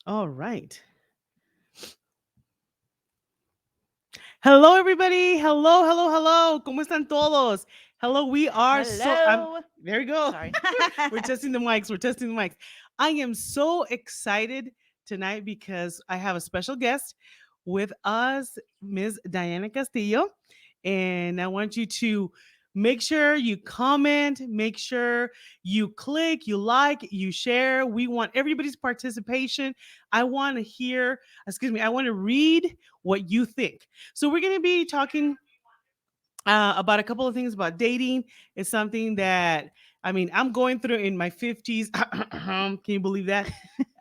All right. Hello, everybody. Hello, hello, hello. ¿Cómo están todos? Hello, we are so. Hello. There you go. Sorry. We're testing the mics. We're testing the mics. I am so excited tonight because I have a special guest with us, Ms. Diana Castillo. And I want you to make sure you comment, make sure you click, you like, you share. We want everybody's participation. I want to hear, excuse me, I want to read what you think. So we're going to be talking about a couple of things about dating. It's something that I'm going through in my 50s. Can you believe that?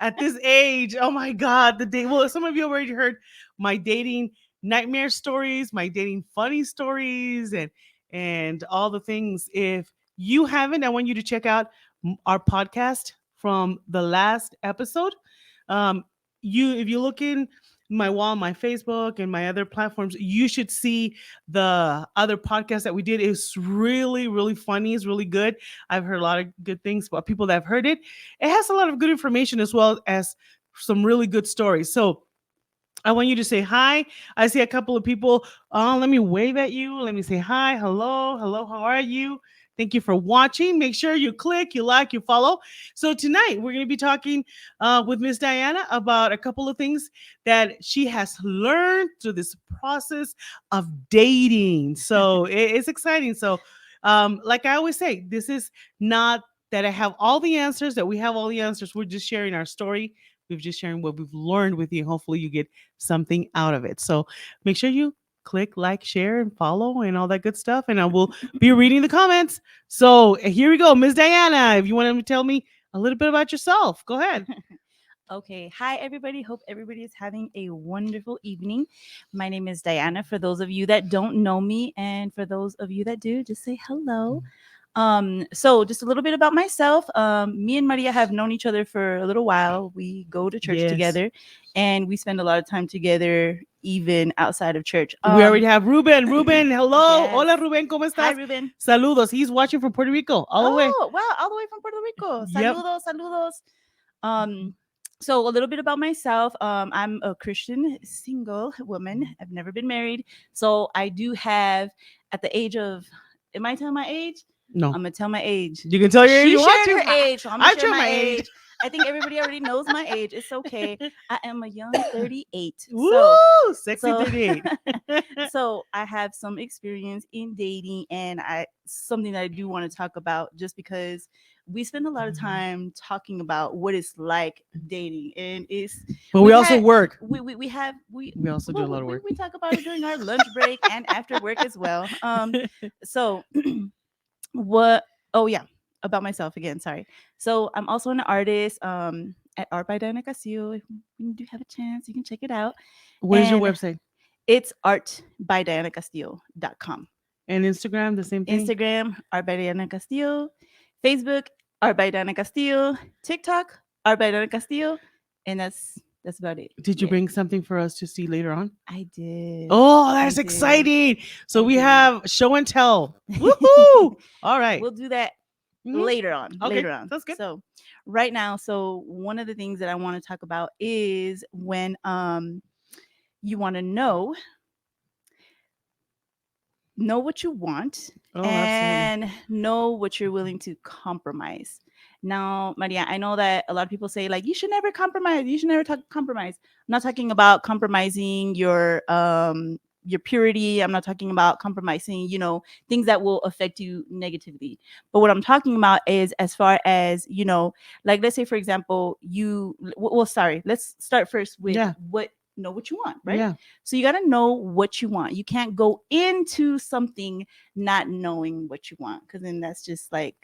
At this age, oh my God, the day. Well, some of you already heard my dating nightmare stories, my dating funny stories, and all the things. If you haven't, I want you to check out our podcast from the last episode. Um, if you look in my wall, my Facebook, and my other platforms, you should see the other podcast that we did. Is really, really funny. It's really good. I've heard a lot of good things about people that have heard it. It has a lot of good information as well as some really good stories. So I want you to say hi. I see a couple of people. Let me wave at you. Let me say hi. Hello. Hello. How are you? Thank you for watching. Make sure you click, you like, you follow. So tonight we're going to be talking with Miss Diana about a couple of things that she has learned through this process of dating. So it's exciting. So, like I always say, this is not that I have all the answers. That we have all the answers. We're just sharing our story. We've just sharing what we've learned with you. Hopefully, you get something out of it. So make sure you click, like, share, and follow, and all that good stuff. And I will be reading the comments. So here we go, Miss Diana. If you want to tell me a little bit about yourself, go ahead. Okay. Hi, everybody. Hope everybody is having a wonderful evening. My name is Diana. For those of you that don't know me, and for those of you that do, just say hello. So just a little bit about myself. Me and Maria have known each other for a little while. We go to church Yes. together, and we spend a lot of time together, even outside of church. We already have Ruben. Ruben, hello. Yes. Hola, Ruben. ¿Cómo Hi, estás? Ruben. Saludos. He's watching from Puerto Rico, all the way. Oh, wow, all the way from Puerto Rico. Yep. Saludos, saludos. Um, so a little bit about myself. I'm a Christian single woman. I've never been married. So I do have, at the age of, am I telling my age? No. I'm gonna tell my age. You can tell your age She you want shared to. her age, so I'm gonna I share tell my my age. age. I think everybody already knows my age. It's okay. I am a young 38. Woo! Sexy So 38. so I have some experience in dating, and I something that I do want to talk about, just because we spend a lot of time talking about what it's like dating, and it's But we we've also had work. we have We also do a well, lot of work. we talk about it during our lunch break and after work as well. So what oh yeah, about myself again, sorry. So I'm also an artist at Art by Diana Castillo. If you do have a chance, you can check it out. What is your And website? it's artbydianacastillo.com. And Instagram, the same thing? Instagram, Art by Diana Castillo. Facebook, Art by Diana Castillo. TikTok, Art by Diana Castillo. And that's about it. Did you Yeah, bring something for us to see later on? I did. Oh, I that's did. exciting. So I we did. have show and tell. Woohoo! All right. We'll do that Mhm. later on. Okay, Later on. sounds good. So right now, so one of the things that I want to talk about is when you want to know what you want Oh, absolutely. and know what you're willing to compromise. Now, Maria, I know that a lot of people say, like, you should never compromise. You should never compromise. I'm not talking about compromising your purity. I'm not talking about compromising, things that will affect you negatively. But what I'm talking about is, as far as, like, let's say, for example, well, sorry, let's start first with Yeah, what know what you want, right? yeah. So you got to know what you want. You can't go into something not knowing what you want, because then that's just like,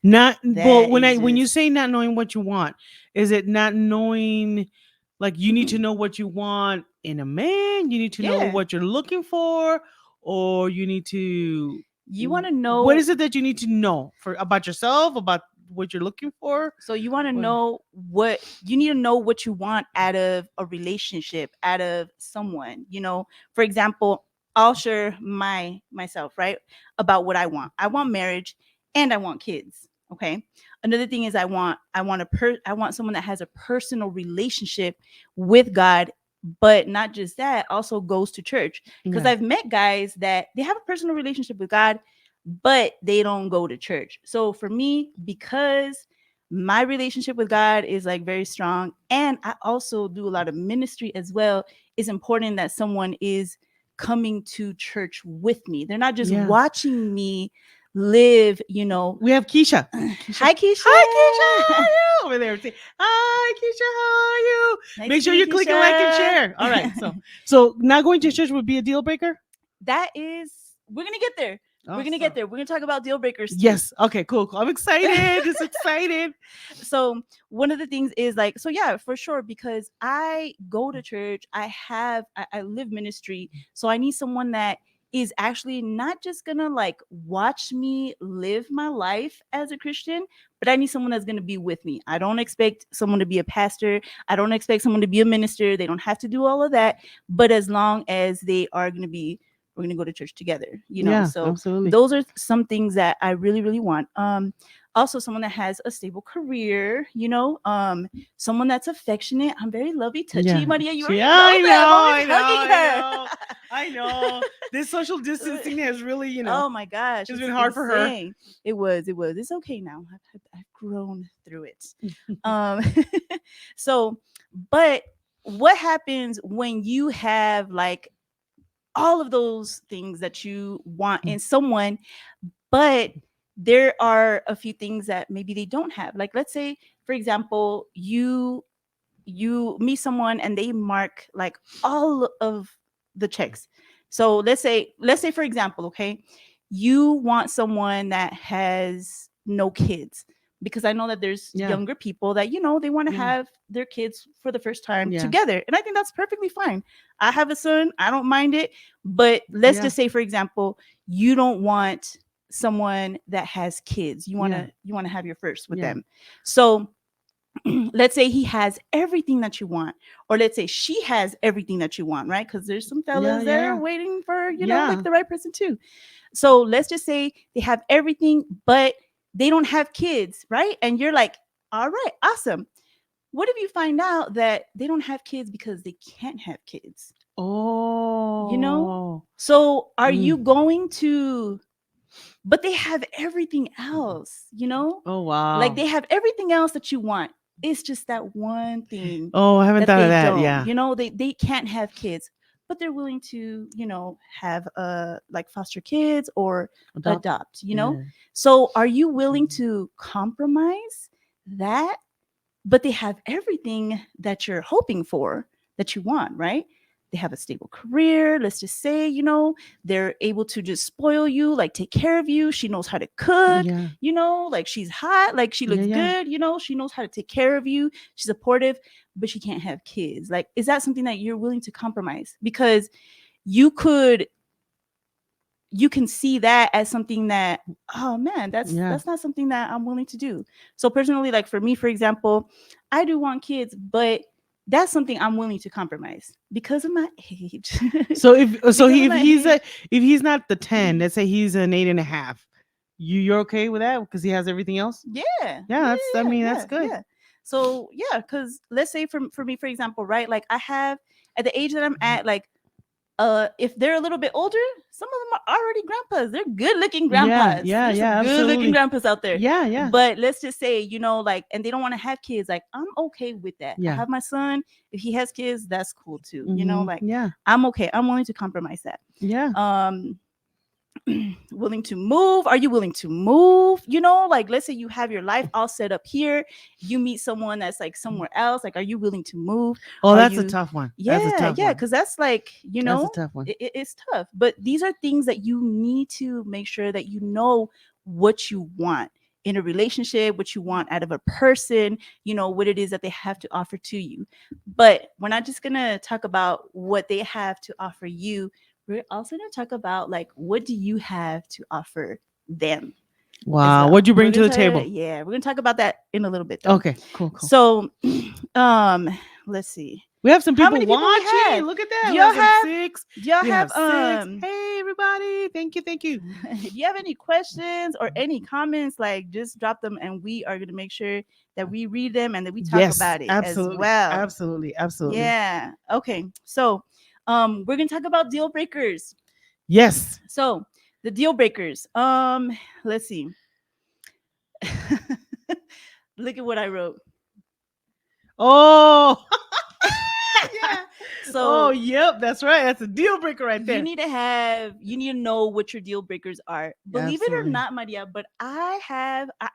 Not well, that is when you just, say not knowing what you want, is it not knowing, like, you need to know what you want in a man, you need to know yeah. what you're looking for, or you need to, You want to what know, is it that you need to know for about yourself, about what you're looking for? so you want to What? know what you need to know what you want out of a relationship, out of someone. For example, I'll share myself, right, about what I want. I want marriage and I want kids. Okay. Another thing is I want someone that has a personal relationship with God, but not just that, also goes to church. Because Yeah. I've met guys that they have a personal relationship with God, but they don't go to church. So for me, because my relationship with God is like very strong, and I also do a lot of ministry as well, it's important that someone is coming to church with me. They're not just Yeah. watching me live, you know. We have Keisha. Keisha. Hi, Hi, Keisha. How are Keisha. you? Over there. Say, hi, Keisha. How are you? Nice to Make sure meet you you, click and like and Keisha. share. All right. So not going to church would be a deal breaker? That is, we're gonna get there. We're gonna get Awesome. there. We're gonna talk about deal breakers too. Yes. Okay, cool. I'm excited. Just excited. So one of the things is like, so yeah, for sure, because I go to church, I live ministry, so I need someone that is actually not just gonna like watch me live my life as a Christian, but I need someone that's gonna be with me. I don't expect someone to be a pastor. I don't expect someone to be a minister. They don't have to do all of that, but as long as they are gonna be, we're gonna go to church together, you know. Yeah, So absolutely. those are some things that I really, really want. Also someone that has a stable career, you know, someone that's affectionate. I'm very lovey touchy, Yeah. Maria. You She, already know I know, that. I'm always I know, hugging I her. know. I know. This social distancing has really, Oh my gosh, it's it's been hard for her. insane. It was it's okay now. I've grown through it. um so, but what happens when you have like all of those things that you want in someone, but there are a few things that maybe they don't have? Like, let's say for example, you meet someone and they mark like all of the checks. So let's say for example, okay, you want someone that has no kids, because I know that there's Yeah. younger people that, you know, they want to Yeah. have their kids for the first time Yeah. together, and I think that's perfectly fine. I have a son, I don't mind it. But let's Yeah. just say for example, you don't want someone that has kids. You want Yeah. to have your first with Yeah. them. So let's say he has everything that you want, or let's say she has everything that you want, right? Because there's some Yeah. fellas that are Yeah. waiting for, you know, like Yeah. the right person too. So let's just say they have everything, but they don't have kids, right? And you're like, all right, awesome. What if you find out that they don't have kids because they can't have kids, you know? Oh. So are you Mm. going to, but they have everything else, you know? Oh, Like wow. they have everything else that you want. It's just that one thing Oh, I haven't that thought of they that. don't. Yeah. You know, they can't have kids, but they're willing to, you know, have like foster kids or Adopt. adopt, you know? Yeah. So are you willing to compromise that? But they have everything that you're hoping for, that you want, right? They have a stable career. Let's just say, you know, they're able to just spoil you, like take care of you. She knows how to cook, Yeah. you know, like she's hot, like she Yeah. looks Yeah. good, you know, she knows how to take care of you. She's supportive, but she can't have kids. Like, is that something that you're willing to compromise? Because you could, you can see that as something that, oh man, Yeah. that's not something that I'm willing to do. So personally, like for me, for example, I do want kids, but that's something I'm willing to compromise because of my age. So Because of if my he's age. if he's not the 10, let's say he's an 8.5. You're okay with that because he has everything else? Yeah, yeah, Yeah, that's, I yeah, mean, that's yeah, good. yeah. So yeah, because let's say for me, for example, right, like I have, at the age that I'm at, like if they're a little bit older, some of them are already grandpas. They're good looking Yeah, grandpas. yeah, There's some yeah, good looking absolutely. grandpas out there. Yeah, yeah, But let's just say, you know, like, and they don't want to have kids. Like, I'm okay with that. I yeah. have my son. If he has kids, that's cool too. You know, Hmm. like, Yeah, I'm okay. I'm willing to compromise that. yeah, Um, willing to move? Are you willing to move? You know, like let's say you have your life all set up here, you meet someone that's like somewhere else. Like, are you willing to move? oh, Are that's a you, tough one. That's a yeah, tough yeah, one. because that's like, you That's a know, tough one. it's tough. But these are things that you need to make sure that you know what you want in a relationship, what you want out of a person, you know, what it is that they have to offer to you. But we're not just gonna talk about what they have to offer you, we're also going to talk about like, what do you have to offer them as Wow, well. what'd you We're bring to going the to, table? yeah, we're going to talk about that in a little bit though. Okay, cool, cool. So um let's see. We have some How people many people we watching. have? Look at Do that. We y'all have some have? six. Do y'all We have have? six. Hey, everybody. Thank you. Thank you. If you have any questions or any comments, like just drop them, and we are gonna make sure that we read them and that we talk Yes, about it as absolutely. well. Absolutely. Absolutely. Yeah. Okay. So, we're gonna talk about deal breakers. Yes. So, the deal breakers. Let's see. Look at what I wrote. Oh, yeah. Oh, So yep. That's right. That's a deal breaker right you there. need to know what your deal breakers are. Believe it or Absolutely. not, Maria, but I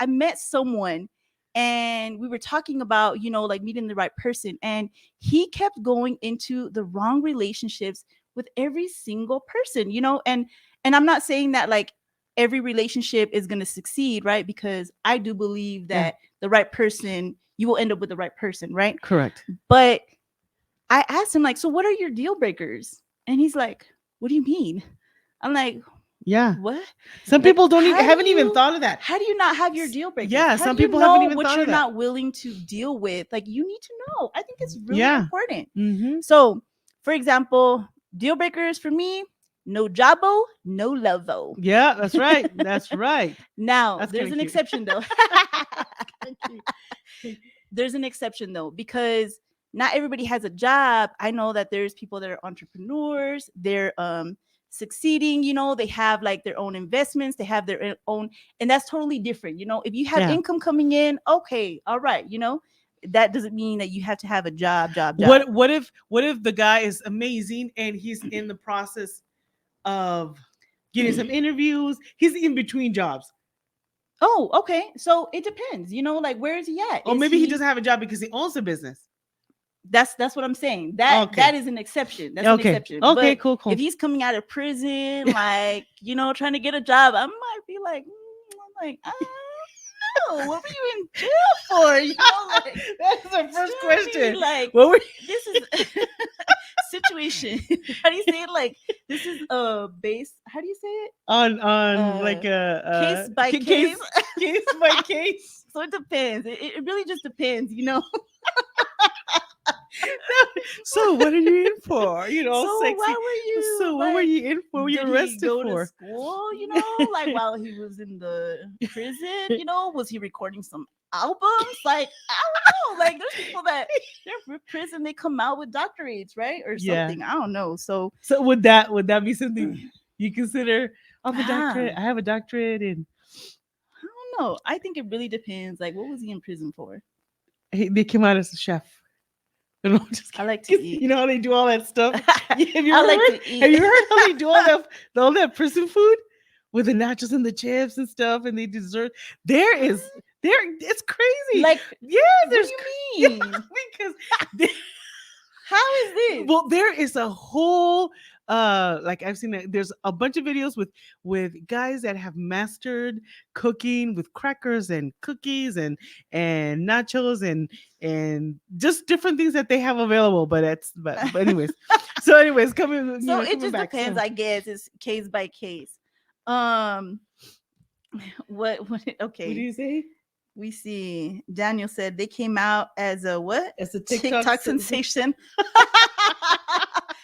met someone and we were talking about, like meeting the right person, and he kept going into the wrong relationships with every single person, and I'm not saying that like every relationship is going to succeed, right? Because I do believe Yeah. that the right person, you will end up with the right person, right? Correct. But I asked him, like, so what are your deal breakers? And he's like, what do you mean? I'm like, Yeah. what? Some Like, people haven't even thought of that. how do you not have your deal breakers? Yeah. How Some do you people haven't know even what thought you're of that. not willing to deal with? Like, you need to know. I think it's really Yeah. important. Mm-hmm. So, for example, deal breakers for me, no jabo, no lovo. Yeah. That's right. That's right. Now, That's there's kind of an cute. exception though. Kinda cute. There's an exception though, because not everybody has a job. I know that there's people that are entrepreneurs, they're succeeding, they have like their own investments, they have their own, and that's totally different. If you have Yeah. income coming in, okay, all right, that doesn't mean that you have to have a job. What if the guy is amazing and he's in the process of getting some interviews? He's in between jobs. Oh, okay. So it depends, like where is he at? Or Is maybe he he doesn't have a job because he owns a business. That's what I'm saying. That Okay. is an exception. That's an Okay. exception. Okay. But Cool. Cool. if he's coming out of prison, like, trying to get a job, I might be like, I'm like, I don't know. What were you in jail for? Like, That's the first tell me, question. like, What were this is situation. How do you say it? Like, this is base. How do you say it? on like Case by case case. case by case? So it depends. It really just depends, So what are you in for? So Sexy. why were you So what were like? you in for? Were you Did he arrested go to for? school? Like while he was in the prison. Was he recording some albums? Like I don't know. Like there's people that they're in prison, they come out with doctorates, right, or Yeah. something. I don't know. So would that be something you consider? I have a doctorate. Ah. I have a doctorate, and I don't know. I think it really depends. Like, what was he in prison for? they came out as a chef. No, just I like to eat. You know how they do all that stuff. Have you I heard? like to eat. Have you heard how they do all that prison food with the nachos and the chips and stuff, and they dessert? It's crazy. Like, yeah, what there's do you mean? because How is this? well, there is a whole like I've seen there's a bunch of videos with guys that have mastered cooking with crackers and cookies and nachos and just different things that they have available. But anyways, coming So it coming just back. depends, So I guess. It's case by case. Um, what? what do Okay, you say? we see. Daniel said they came out as a what? As a TikTok sensation.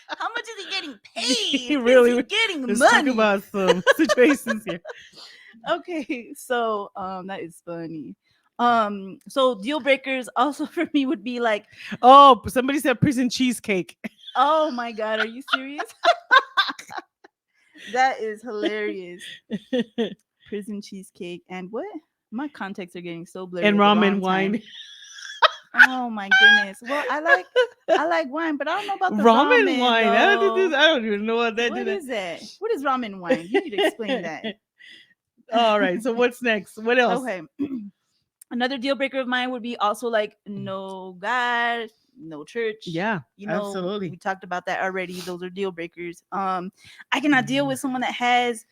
How much is he getting paid? Really, Is he getting let's money? talk about some situations here. Okay, so that is funny. So deal breakers also for me would be like, Oh, somebody said prison cheesecake. oh my god, are you serious? That is hilarious. Prison cheesecake and what? My contacts are getting so blurry. And at the ramen wrong wine. time. Oh my goodness. Well, I like wine, but I don't know about the Ramen ramen wine. I though. don't even know what that What did. is that? What is ramen wine? You need to explain that. All right. So what's next? What else? Okay. Another deal breaker of mine would be also like no God, no church. Yeah, absolutely. We talked about that already. Those are deal breakers. I cannot deal with someone that has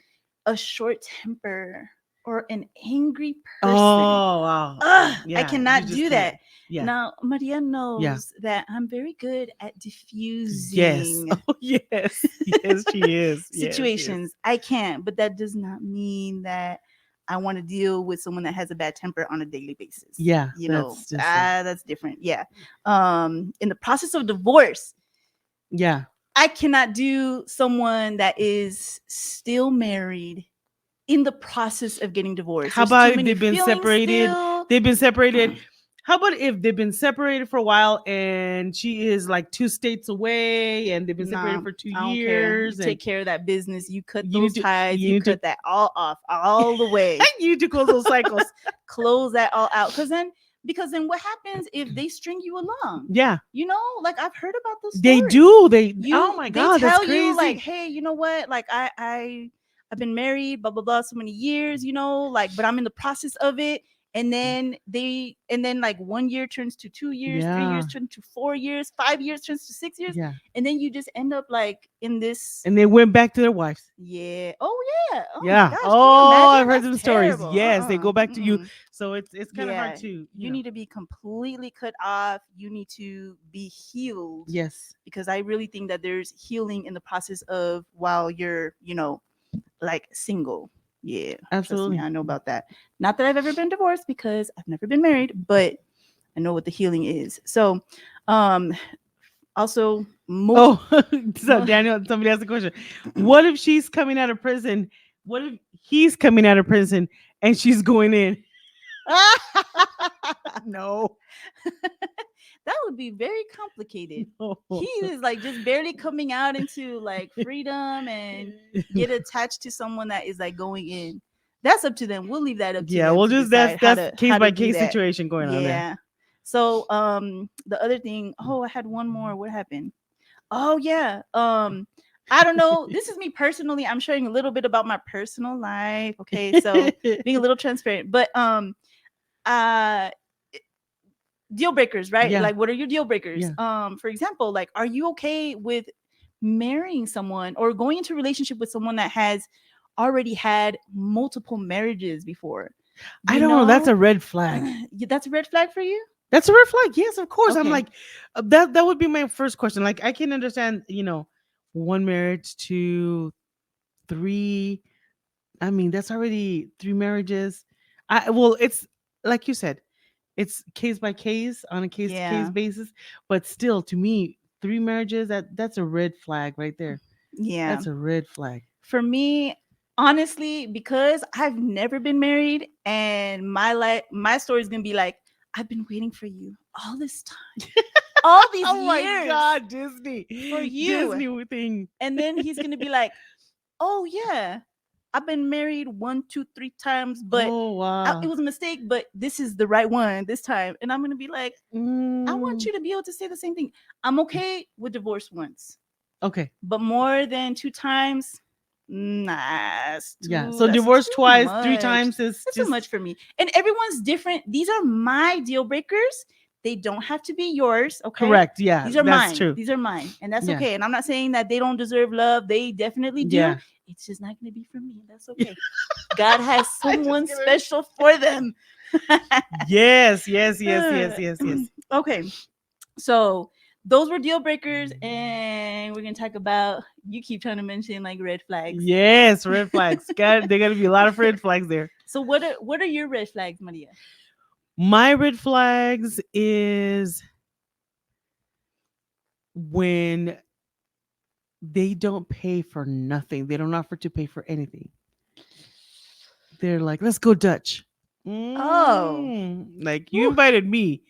a short temper or an angry person. Oh wow. Ugh, Yeah, I cannot you just do can't. that. Yeah. Now, Maria knows that I'm very good at diffusing Yes. Oh yes. Yes, she is. Yes, she is. situations. I can't, but that does not mean that I want to deal with someone that has a bad temper on a daily basis. Yeah, You know, that's just like, that's different. Yeah. In the process of divorce, yeah. I cannot do someone that is still married in the process of getting divorced. How There's too about if many they've been feelings separated? still. They've been separated. How about if they've been separated for a while and she is like 2 states away and they've been separated Nah, for two I don't care. You years and take care of that business. You cut you those need to ties. you You need to cut that all off, all the way. you need to close those cycles. Close that all out. Because then what happens if they string you along? Yeah. You know, like I've heard about those They stories. do. They oh You my they god, that's tell you like, crazy. hey, you know what? Like I've been married, blah blah blah, so many years, you know, like, but I'm in the process of it. And then like 1 year turns to 2 years, 3 years Yeah. turns to 4 years, 5 years turns to 6 years, Yeah. and then you just end up like in this. And they went back to their wives. Yeah. Oh yeah. Oh my Yeah. gosh. Can you Oh, imagine? I've heard That's them stories. terrible. Yes, they go back to you. Mm-mm. So it's kind of hard Yeah. to, You need to be completely cut off. You need to be healed, yes. because I really think that there's healing in the process of while you're, like single. Yeah. Trust me, Absolutely. I know about that. Not that I've ever been divorced because I've never been married, but I know what the healing is. So, um, also most. Oh, so Daniel, somebody asked a question. What if she's coming out of prison? What if he's coming out of prison and she's going in? No. That would be very complicated. No. He is like just barely coming out into like freedom and get attached to someone that is like going in. That's up to them. We'll leave that up to Yeah, them well, to just decide that's case how to by do case that. situation going on there. Yeah. So the other thing, oh, I had one more. What happened? Oh yeah. I don't know. This is me personally. I'm sharing a little bit about my personal life. Okay. So being a little transparent. But uh deal breakers, right? Yeah, Like what are your deal breakers? yeah. For example, like are you okay with marrying someone or going into a relationship with someone that has already had multiple marriages before? I You don't know. That's know, a red flag. that's a red flag for you? That's a red flag. Yes, of course. I'm Okay. like, that would be my first question. Like, I can understand, one marriage, two, three. I mean, that's already three marriages. Well, it's like you said, it's case by case on a case to case Yeah. basis, but still, to me, three marriages, that's a red flag right there. Yeah. That's a red flag. For me, honestly, because I've never been married and my story is gonna be like, I've been waiting for you all this time, all these Oh my years god, Disney. for you. Disney thing. And then he's gonna be like, oh yeah, I've been married 1, 2, 3 times, but Oh it wow. was a mistake, but this is the right one this time. And I'm gonna be like, I want Mm, you to be able to say the same thing. I'm okay with divorce once, okay. but more than 2 times, nah, Yeah. So that's divorce too twice, three much. times is That's too just much for me. And everyone's different. These are my deal breakers. They don't have to be yours, okay? correct. Yeah, These are that's mine. true. These are mine. And that's Yeah. okay. And I'm not saying that they don't deserve love. They definitely do. Yeah. It's just not going to be for me. That's okay. God has I just someone gonna- special for them. Yes, yes, yes, yes, yes, yes. Okay. So those were deal breakers. And we're going to talk about, you keep trying to mention like red flags. Yes, red flags. There gotta be a lot of red flags there. So what are your red flags, Maria? My red flags is when they don't pay for nothing. They don't offer to pay for anything. They're like, let's go Dutch. Oh. Like you Whew. invited me.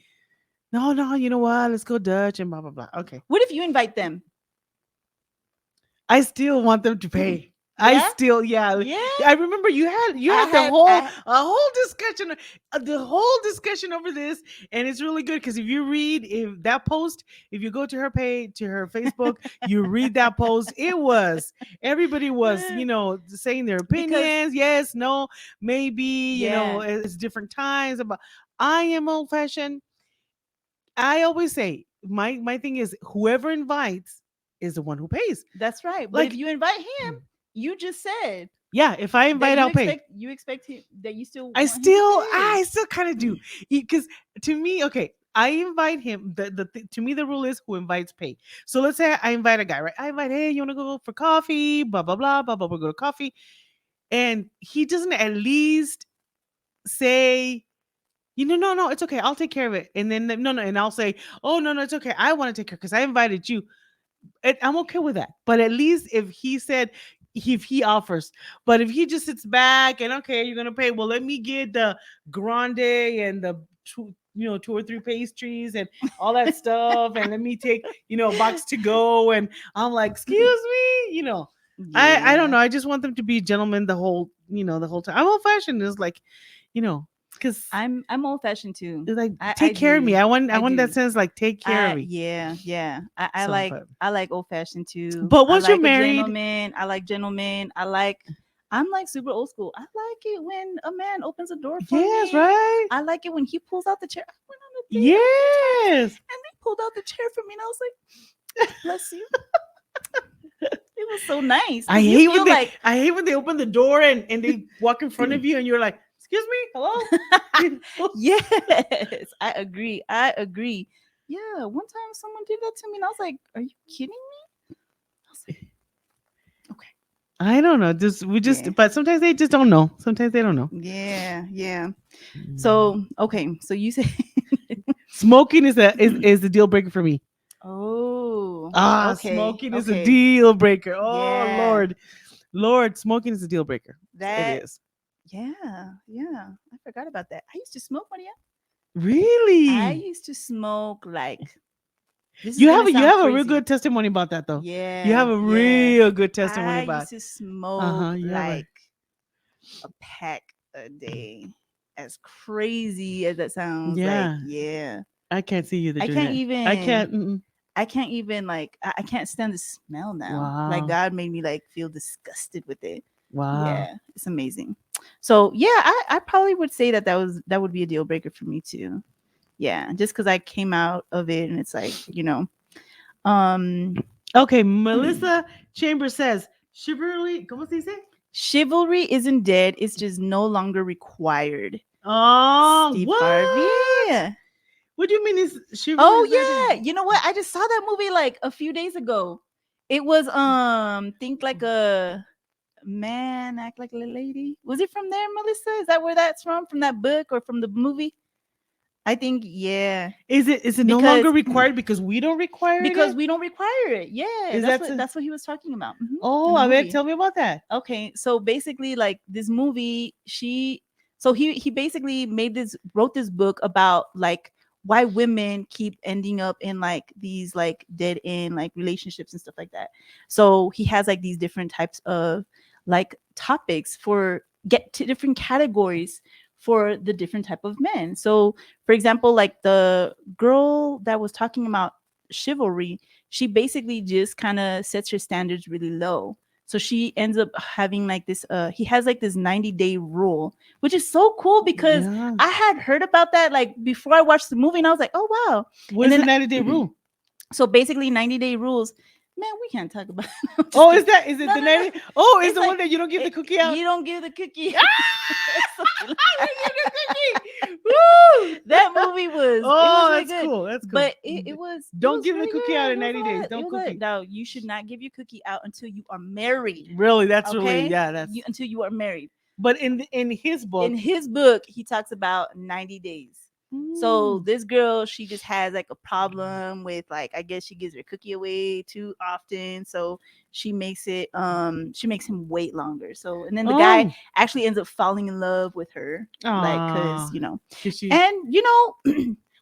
No, no, you know what? Let's go Dutch and blah blah blah. Okay. What if you invite them? I still want them to pay. I Yeah? still, yeah. Yeah. I remember you had I the had- whole I- a whole discussion, the whole discussion over this, and it's really good because if you read if that post, if you go to her page, to her Facebook, you read that post. It was everybody was saying their Because opinions. Yes, no, maybe Yeah. it's different times. About I am old fashioned. I always say my thing is whoever invites is the one who pays. That's right. But Like if you invite him, you just said yeah, if I that invite, I'll pay. you expect him that you still I want him to still, pay. I still kind of do because to me, okay, I invite him. To me, the rule is who invites pay. So let's say I invite a guy, right? I invite, hey, you want to go for coffee? Blah blah blah blah blah. We go to coffee. and he doesn't at least say, no, it's okay, I'll take care of it. And then no, and I'll say, oh no, it's okay, I want to take care because I invited you. I'm okay with that. But at least if he said, if he offers, but if he just sits back and okay, you're gonna pay. Well, let me get the grande and the two or three pastries and all that stuff, and let me take a box to go. And I'm like, excuse me, I don't Yeah. know. I just want them to be gentlemen the whole time. I'm old fashioned. Is like, because I'm old fashioned too. it's like I take care of me. do. I I want that do. sense like take care of me. Yeah. I So, like but I like old fashioned too. but I once you're like a married, gentleman. I like gentlemen. I'm like super old school. I like it when a man opens a door for yes, me. right. I like it when he pulls out the chair. I went on a date a few times Yes. and they pulled out the chair for me and I was like, bless you. It was so nice I because you hate when feel they like I hate when they open the door and they walk in front of you and you're like, "Excuse me, hello." yes, I agree. I agree. Yeah, one time someone did that to me and I was like, are you kidding me? I was like, okay. I don't know. Just we Yeah. just but sometimes they just don't know. Sometimes they don't know. Yeah. Mm. So, okay. So you say, Smoking is the deal breaker for me. oh, okay. Smoking is a Okay. deal breaker. Oh Yeah. Lord. Lord, smoking is a deal breaker. It That, is. yeah. I forgot about that. I used to smoke, Maria. I Really? used to smoke like, this is You going have to a you sound have a real crazy. good testimony about that though. You have Yeah. a Yeah. real good testimony I about. used to Uh-huh. smoke You have a like a pack a day. As crazy as that sounds, like, yeah. yeah. I can't see you I doing can't that. I even can't. Mm-mm. I can't even like I can't stand the smell now. Like Wow. God made me like feel disgusted with it. Wow. Yeah, it's amazing. So yeah, I probably would say that would be a deal breaker for me too. Yeah, just because I came out of it and it's like, um Okay, Melissa Chambers says, chivalry, ¿cómo se dice? chivalry isn't dead, it's just no longer required. Oh, Steve Harvey. what? What do you mean is chivalry is not Oh dead? yeah, you know what? I just saw that movie like a few days ago. It was think like a man act like a lady. Was it from there, Melissa? Is that where that's from? From that book or from the movie? I think yeah, Is it no longer because required because we don't require it? we don't require it. Yeah, Is that that's what he was talking about in oh, the I bet movie. tell me about that. Okay, so basically, like this movie, he basically wrote this book about like why women keep ending up in like these like dead end like relationships and stuff like that. So he has like these different types of like topics for get to different categories for the different type of men. So for example, like the girl that was talking about chivalry, she basically just kind of sets her standards really low, so she ends up having like this he has like this 90-day rule, which is so cool because Yeah. I had heard about that like before I watched the movie and I was like, "Oh wow." What And is the then 90-day rule? so basically 90-day rules. Man, we can't talk about it. I'm just Oh, kidding. is it No, the no, no. 90? Oh, is It's the like one that you don't give the cookie out? you don't give the cookie. Ah! Something like I that. don't give the cookie. Woo! That movie was it was Oh, really that's good, cool. That's cool. but it Don't was give the really cookie out good. in 90 days. It Don't was like, cookie. no, you should not give your cookie out until you are married. Really, that's really Okay, yeah, that's until you are married. but in his book. In his book, he talks about 90 days. So Mm. this girl, she just has like a problem with like I guess she gives her cookie away too often. So she makes him wait longer. So and then the guy Oh. actually ends up falling in love with her. Like cause Ah. She and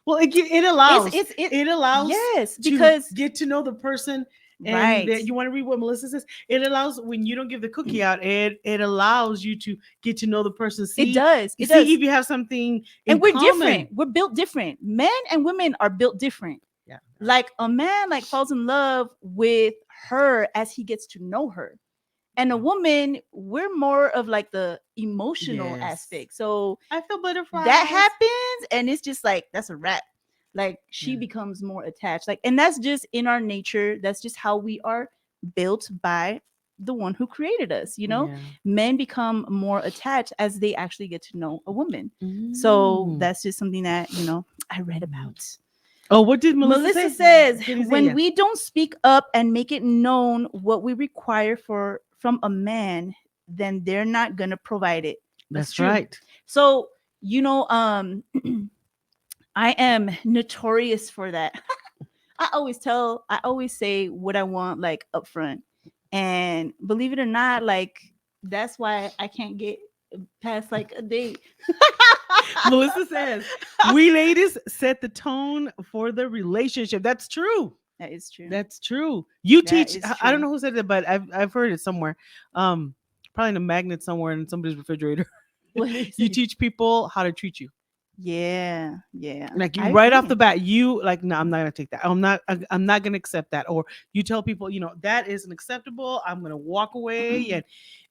well it allows it it allows yes, to because get to know the person. And right. that you want to read what Melissa says. It allows when you don't give the cookie out. It allows you to get to know the person. It See, does. It see does. if you have something in And we're different. common. We're built different. Men and women are built different. Yeah. Like a man like falls in love with her as he gets to know her. And a woman, we're more of like the emotional Yes. aspect. So I feel butterflies. that happens and it's just like that's a wrap. Like she Yeah. becomes more attached. Like and that's just in our nature. That's just how we are built by the one who created us, Yeah. Men become more attached as they actually get to know a woman. So Mm. that's just something that, I read about. Oh, what did Melissa Melissa say? says, What did he say? when Yeah. we don't speak up and make it known what we require from a man, then they're not gonna provide it. That's That's true. right. So you know, I am notorious for that. I always say what I want like upfront. And believe it or not, like that's why I can't get past like a date. Melissa says, "We ladies set the tone for the relationship." That's true. That is true. That's true. You That teach. is I don't true. know who said it, but I've heard it somewhere. Um, Probably in a magnet somewhere in somebody's refrigerator. What is You it? teach people how to treat you. Yeah, yeah. Like you I right off the agree. bat, you like, no, I'm not gonna take that. I'm not gonna accept that. Or you tell people, that isn't acceptable. I'm gonna walk away.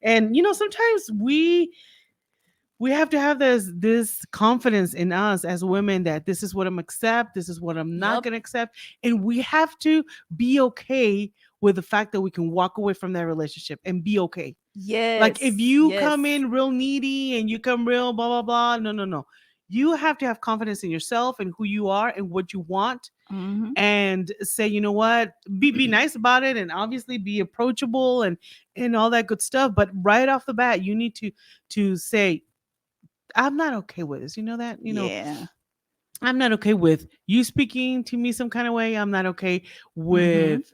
And sometimes we have to have this confidence in us as women that this is what I'm accept, this is what I'm not Yep. gonna accept, and we have to be okay with the fact that we can walk away from that relationship and be okay. Like if Yes. you Yes. come in real needy and you come real blah blah blah, no no no. You have to have confidence in yourself and who you are and what you want, Mm-hmm. and say, you know what, be nice about it, and obviously be approachable and all that good stuff. But right off the bat, you need to say, I'm not okay with this. You know that? Yeah. I'm not okay with you speaking to me some kind of way. I'm not okay Mm-hmm. with,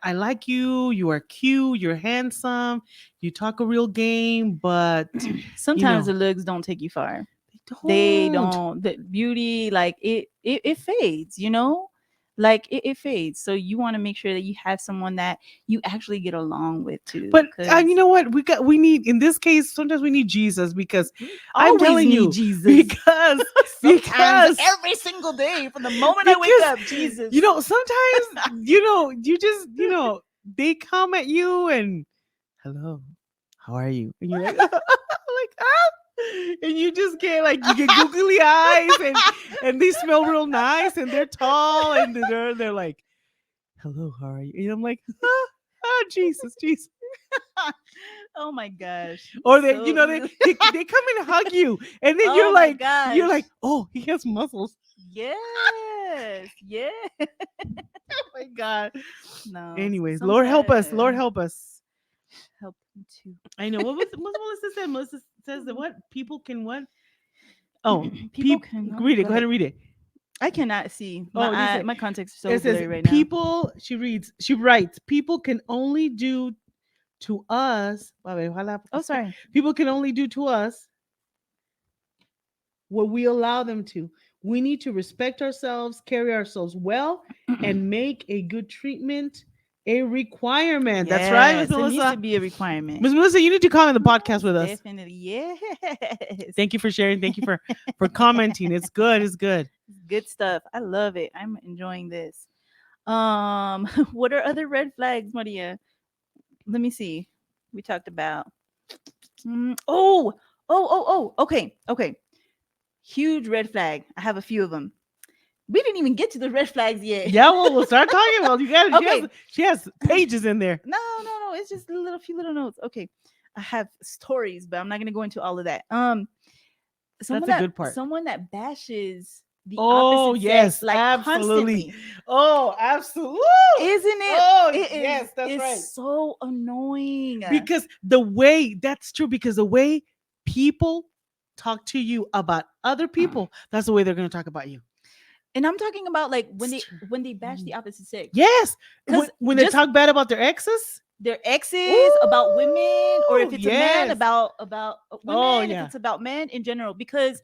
I like you. You are cute. You're handsome. You talk a real game, but, you Sometimes know, the looks don't take you far. they They don't. don't. The beauty, like it fades. You know, like it fades. So you want to make sure that you have someone that you actually get along with too. But Because you know what? We need, in this case, sometimes we need Jesus, because we I'm always telling need you, Jesus. because, Sometimes, because, every single day, from the moment I wake because, up, Jesus. sometimes, you just, they come at you and, hello, how are you? And you're like, like, and you just get like, you get googly eyes, and they smell real nice, and they're tall, and they're like, hello, how are you? And I'm like, Jesus, Jesus. Oh my gosh. Or they, So they come and hug you, and then oh you're my like, gosh. oh, he has muscles. Yes. Yeah. Oh my God. No. Anyways, Lord help us. Lord Sometimes help us. help them too. I know. What Melissa said? Melissa says that what people can what? Oh, People can read it. go Go ahead ahead. and read it. I cannot see. Oh, they say My contacts are so it says blurry right now. people. She writes, people can only do to us. A ver, ojalá, Oh, sorry. people can only do to us what we allow them to. We need to respect ourselves, carry ourselves well, and make a good treatment a requirement. That's right, Miss Yes, it needs to Melissa. be a requirement. Miss Melissa, you need to come on the podcast Most with us. definitely. Yes. Thank you for sharing. Thank you for commenting. It's good. It's good. Good stuff. I love it. I'm enjoying this. What are other red flags, Maria? Let me see. We talked about. Oh. Okay. Okay. Huge red flag. I have a few of them. We didn't even get to the red flags yet. Yeah, well, we'll start talking about. You got. Okay. She has pages in there. No. It's just a few little notes. Okay. I have stories, but I'm not gonna go into all of that. That's a good part. Someone that bashes the Oh opposite sex yes, like absolutely. constantly. Oh, absolutely. Isn't it? Oh It is. yes, that's It's right. so annoying. Because the way, that's true, because the way people talk to you about other people, that's the way they're going to talk about you. And I'm talking about like when It's they bash the opposite sex. Yes, Because when they talk bad about their exes. their exes about women, or if Ooh, it's a man yes. about women, Oh if yeah. it's about men in general. Because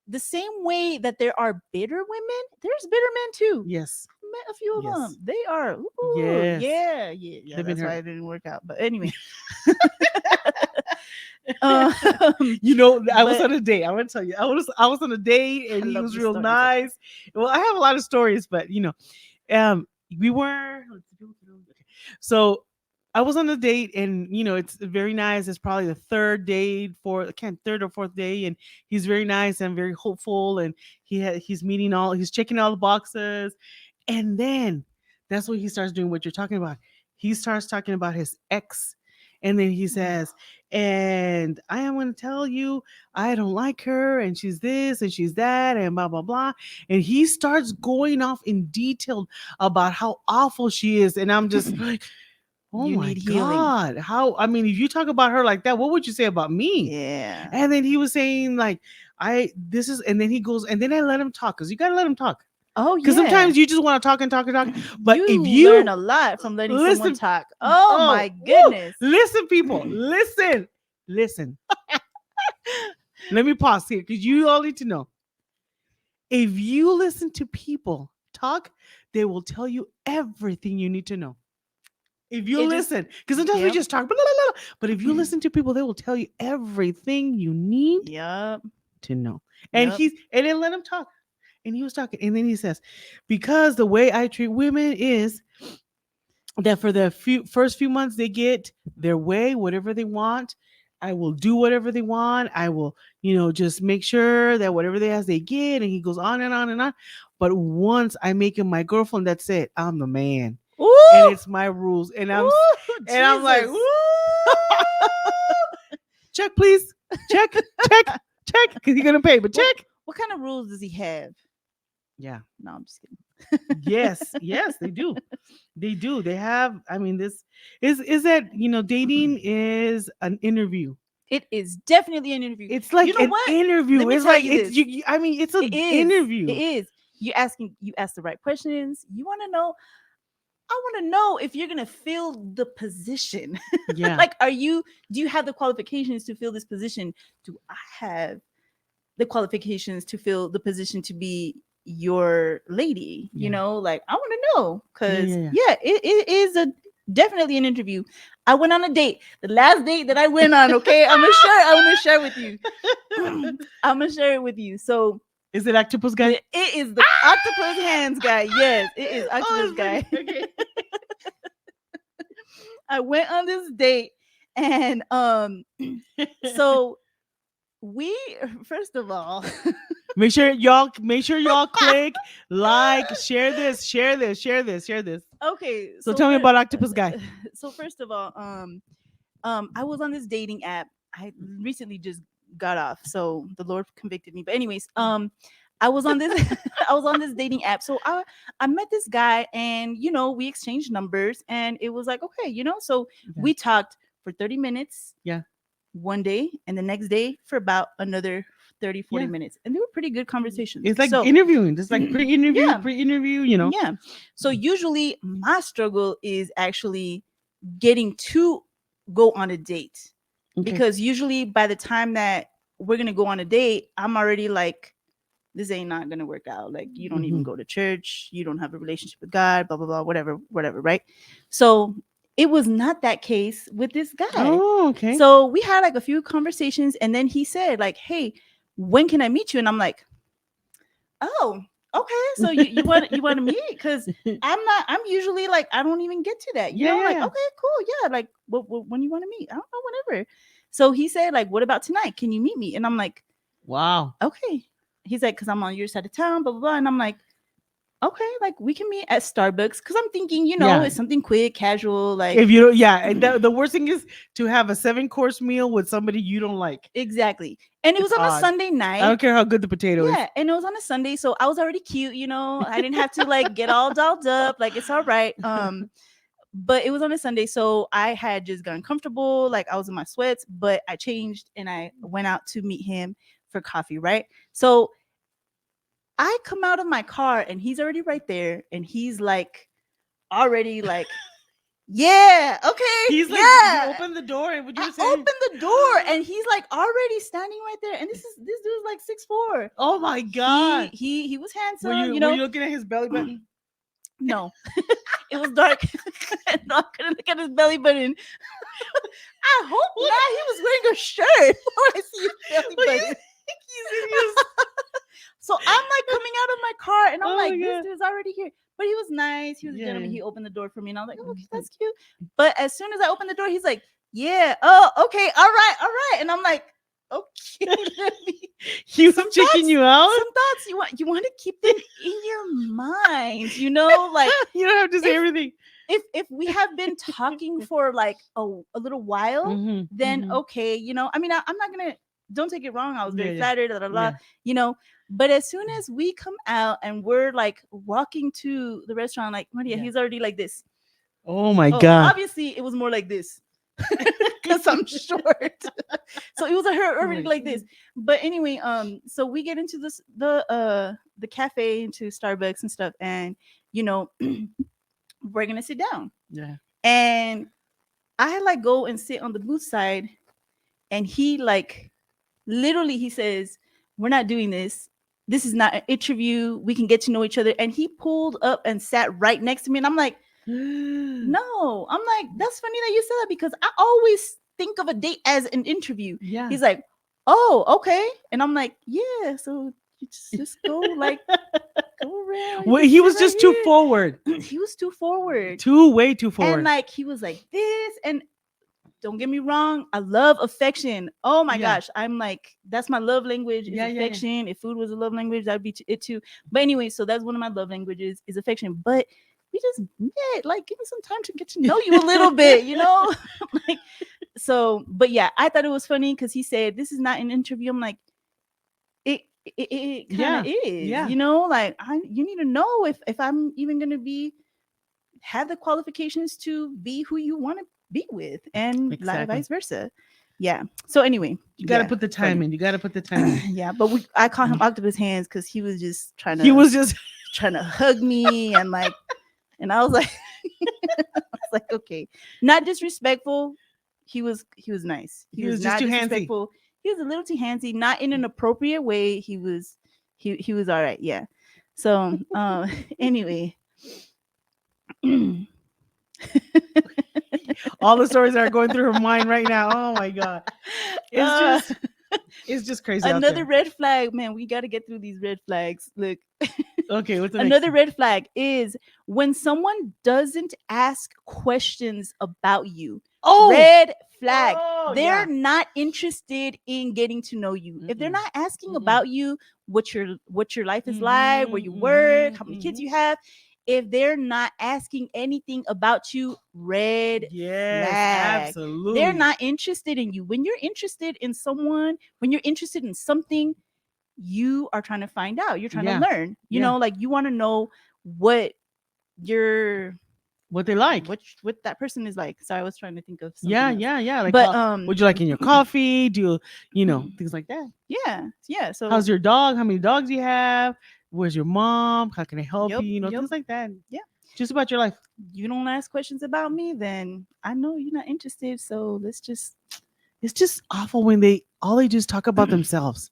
the same way that there are bitter women, there's bitter men too. Yes. Met a few of Yes. them. They are. Ooh, Yes. yeah. They've been That's why hurt. it didn't work out. But anyway, I was but on a date. I want to tell you, I was on a date, I and he love was the real stories. nice. Well, I have a lot of stories, but we were. Okay. So I was on a date, and it's very nice. It's probably the third date, third or fourth day, and he's very nice and very hopeful, and he's checking all the boxes, and then that's when he starts doing what you're talking about. He starts talking about his ex. And then he says, and I am going to tell you, I don't like her, and she's this, and she's that, and blah, blah, blah. And he starts going off in detail about how awful she is. And I'm just like, Oh You my need healing. God. How, I mean, if you talk about her like that, what would you say about me? Yeah. And then he was saying, like, this is, and then he goes, and then I let him talk because you got to let him talk. Oh Because yeah. sometimes you just want to talk and talk and talk. But You if learn you a lot from letting someone listen, talk. Oh oh, my woo, goodness. listen, people, listen, listen. Let me pause here because you all need to know. If you listen to people talk, they will tell you everything you need to know. If you It just listen, because sometimes we yep. just talk, blah, blah, blah, blah. But if you listen to people, they will tell you everything you need Yep. to know. And Yep. and then let him talk. And he was talking, and then he says, because the way I treat women is that for the first few months they get their way, whatever they want. I will do whatever they want. I will, just make sure that whatever they ask they get. And he goes on and on and on. But once I make him my girlfriend, that's it. I'm the man, and Ooh. it's my rules. And Ooh, I'm like, Jesus. woo! Check, please. Check, check, check. Because he's gonna pay, but Well, check. what kind of rules does he have? Yeah. No, I'm just kidding. Yes. Yes, they do. They do. They have. I mean, this is that dating is an interview. It is definitely an interview. It's You like know an what? interview. Let me It's tell like you it's this. I mean, it's It an is. It interview. is. You ask the right questions. You want to know. I want to know if you're gonna fill the position. Yeah. Like, do you have the qualifications to fill this position? Do I have the qualifications to fill the position to be your lady? Yeah. Like, I want to know, Yeah. because Yeah. Yeah. yeah, it is a definitely an interview. I went on a date, the last date that I went on. Okay, I'm gonna share with you. I'm gonna share it with you. So Is it octopus guy? it is the octopus hands guy. Yes, it is octopus Oh, guy. that's funny. Okay. I went on this date, and so we first of all, Make sure y'all click like, share this, share this, share this, share this. okay, So tell me about octopus guy. so first of all, I was on this dating app. I recently just got off, so the Lord convicted me. But anyways, I was on this I was on this dating app. So I met this guy, and we exchanged numbers, and it was like, okay, so Yeah. we talked for 30 minutes. Yeah. One day, and the next day for about another 30-40 Yeah. minutes, and they were pretty good conversations. It's like So interviewing. It's like pre-interview, yeah, pre-interview. yeah. So usually my struggle is actually getting to go on a date, Okay. because usually by the time that we're gonna go on a date, I'm already like, this ain't not gonna work out. Like, you don't even Mhm. go to church, you don't have a relationship with God, blah blah blah, whatever, whatever, right? So it was not that case with this guy. Oh, okay. So we had like a few conversations, and then he said like, hey, when can I meet you? And I'm like, oh, okay. So you want to meet? Because I'm usually like, I don't even get to that. Yeah, yeah, Like, yeah. okay, cool, yeah. Like, when you want to meet? I don't know, whatever. So he said like, what about tonight? Can you meet me? And I'm like, Wow. okay. He's like, because I'm on your side of town, blah blah blah. And I'm like, okay, like we can meet at Starbucks, because I'm thinking, Yeah. it's something quick, casual, like If you don't, yeah, and the worst thing is to have a 7-course meal with somebody you don't like. exactly. And it was It's on a odd. Sunday I night. don't care how good the potato is. Yeah, and it was on a Sunday, so I was already cute, I didn't have to like get all dolled up, like it's all right. But it was on a Sunday, so I had just gotten comfortable, like I was in my sweats, but I changed and I went out to meet him for coffee, right? So I come out of my car and he's already right there, and he's like already like, yeah, okay, He's like, you yeah. open the door and what you I were saying. opened the door and he's like already standing right there, and this dude's like 6'4". Oh my God. He was handsome, Were you looking at his belly button? No, it was dark. No, I couldn't look at his belly button. I hope not. He was wearing a shirt. When I see his belly button. So I'm like coming out of my car, and I'm Oh like, my this God. dude's already here. But he was nice. He was a Yeah, gentleman. yeah. He opened the door for me, and I was like, oh, okay, Mhm. that's cute. But as soon as I opened the door, he's like, yeah, oh, okay, all right. And I'm like, okay. He was Some checking thoughts- you out. Some thoughts you want to keep them in your mind, like You don't have to say if- everything. if we have been talking for like a little while, Mhm, then mhm. okay, I mean, I'm not gonna, don't take it wrong, I was very Yeah, yeah. flattered, blah, blah, blah, but as soon as we come out and we're like walking to the restaurant, like Maria, Yeah. he's already like this. Oh my Oh, god. obviously it was more like this because I'm short. So it was a her Oh already my like god. this. But anyway, so we get into this the cafe, into Starbucks and stuff, and you know, we're gonna sit down. Yeah. And I had like go and sit on the booth side, and he like literally he says, "We're not doing this. This is not an interview. We can get to know each other." And he pulled up and sat right next to me, and I'm like, "No." I'm like, "That's funny that you said that because I always think of a date as an interview." Yeah. He's like, "Oh, okay." And I'm like, "Yeah, so you just go like go around. You Well, can he sit was just too forward. right here." He was too forward. Way too And forward. like he was like this, and don't get me wrong, I love affection. Oh my Yeah. gosh, I'm like, that's my love language is Yeah, yeah, yeah. affection. If food was a love language, that'd be it too. But anyway, so that's one of my love languages is affection. But we just met, like, give me some time to get to know you a little bit, you know? Like, so, but yeah, I thought it was funny because he said, this is not an interview. I'm like, it kind of Yeah. is, Yeah. you know, like you need to know if I'm even gonna be have the qualifications to be who you want to be with, and Exactly. vice versa. Yeah. So anyway, You got to yeah, put the time funny. in. You got to put the time in. Yeah, but I call him octopus hands because he was just He was just trying to hug me and like, and I was like, I was like, okay, not disrespectful. He was nice. He he was was just not too handsy. disrespectful. He was a little too handsy, not in an appropriate way. He was all right. Yeah. So anyway. All the stories that are going through her mind right now. Oh my god. It's uh, just it's just crazy out another there. red flag, man. We got to get through these red flags. Look, Okay, what's the next another one? red flag is when someone doesn't ask questions about you. Oh, Red flag. oh They're yeah. not interested in getting to know you. If they're Mm-mm, not asking mm-mm. about you, what your life is like, where Mhm, you work, mhm, how many kids mhm. you have, if they're not asking anything about you, red Yes, flag. They're absolutely. not interested in you. When you're interested in someone, when you're interested in something, you are trying to find out. You're trying to Yeah, learn. You yeah. know, like you want to know what your What they like. what that person is like. Sorry, I was trying to think of Yeah, something else. yeah, yeah. Like But how would you like in your coffee? Do things like that. yeah, yeah. So How's your dog? How many dogs do you have? Where's your mom? How can I help yep, you? yep, Things like that. yeah. Just about your life. You don't ask questions about me, then I know you're not interested. So let's just It's just awful when they just talk about themselves.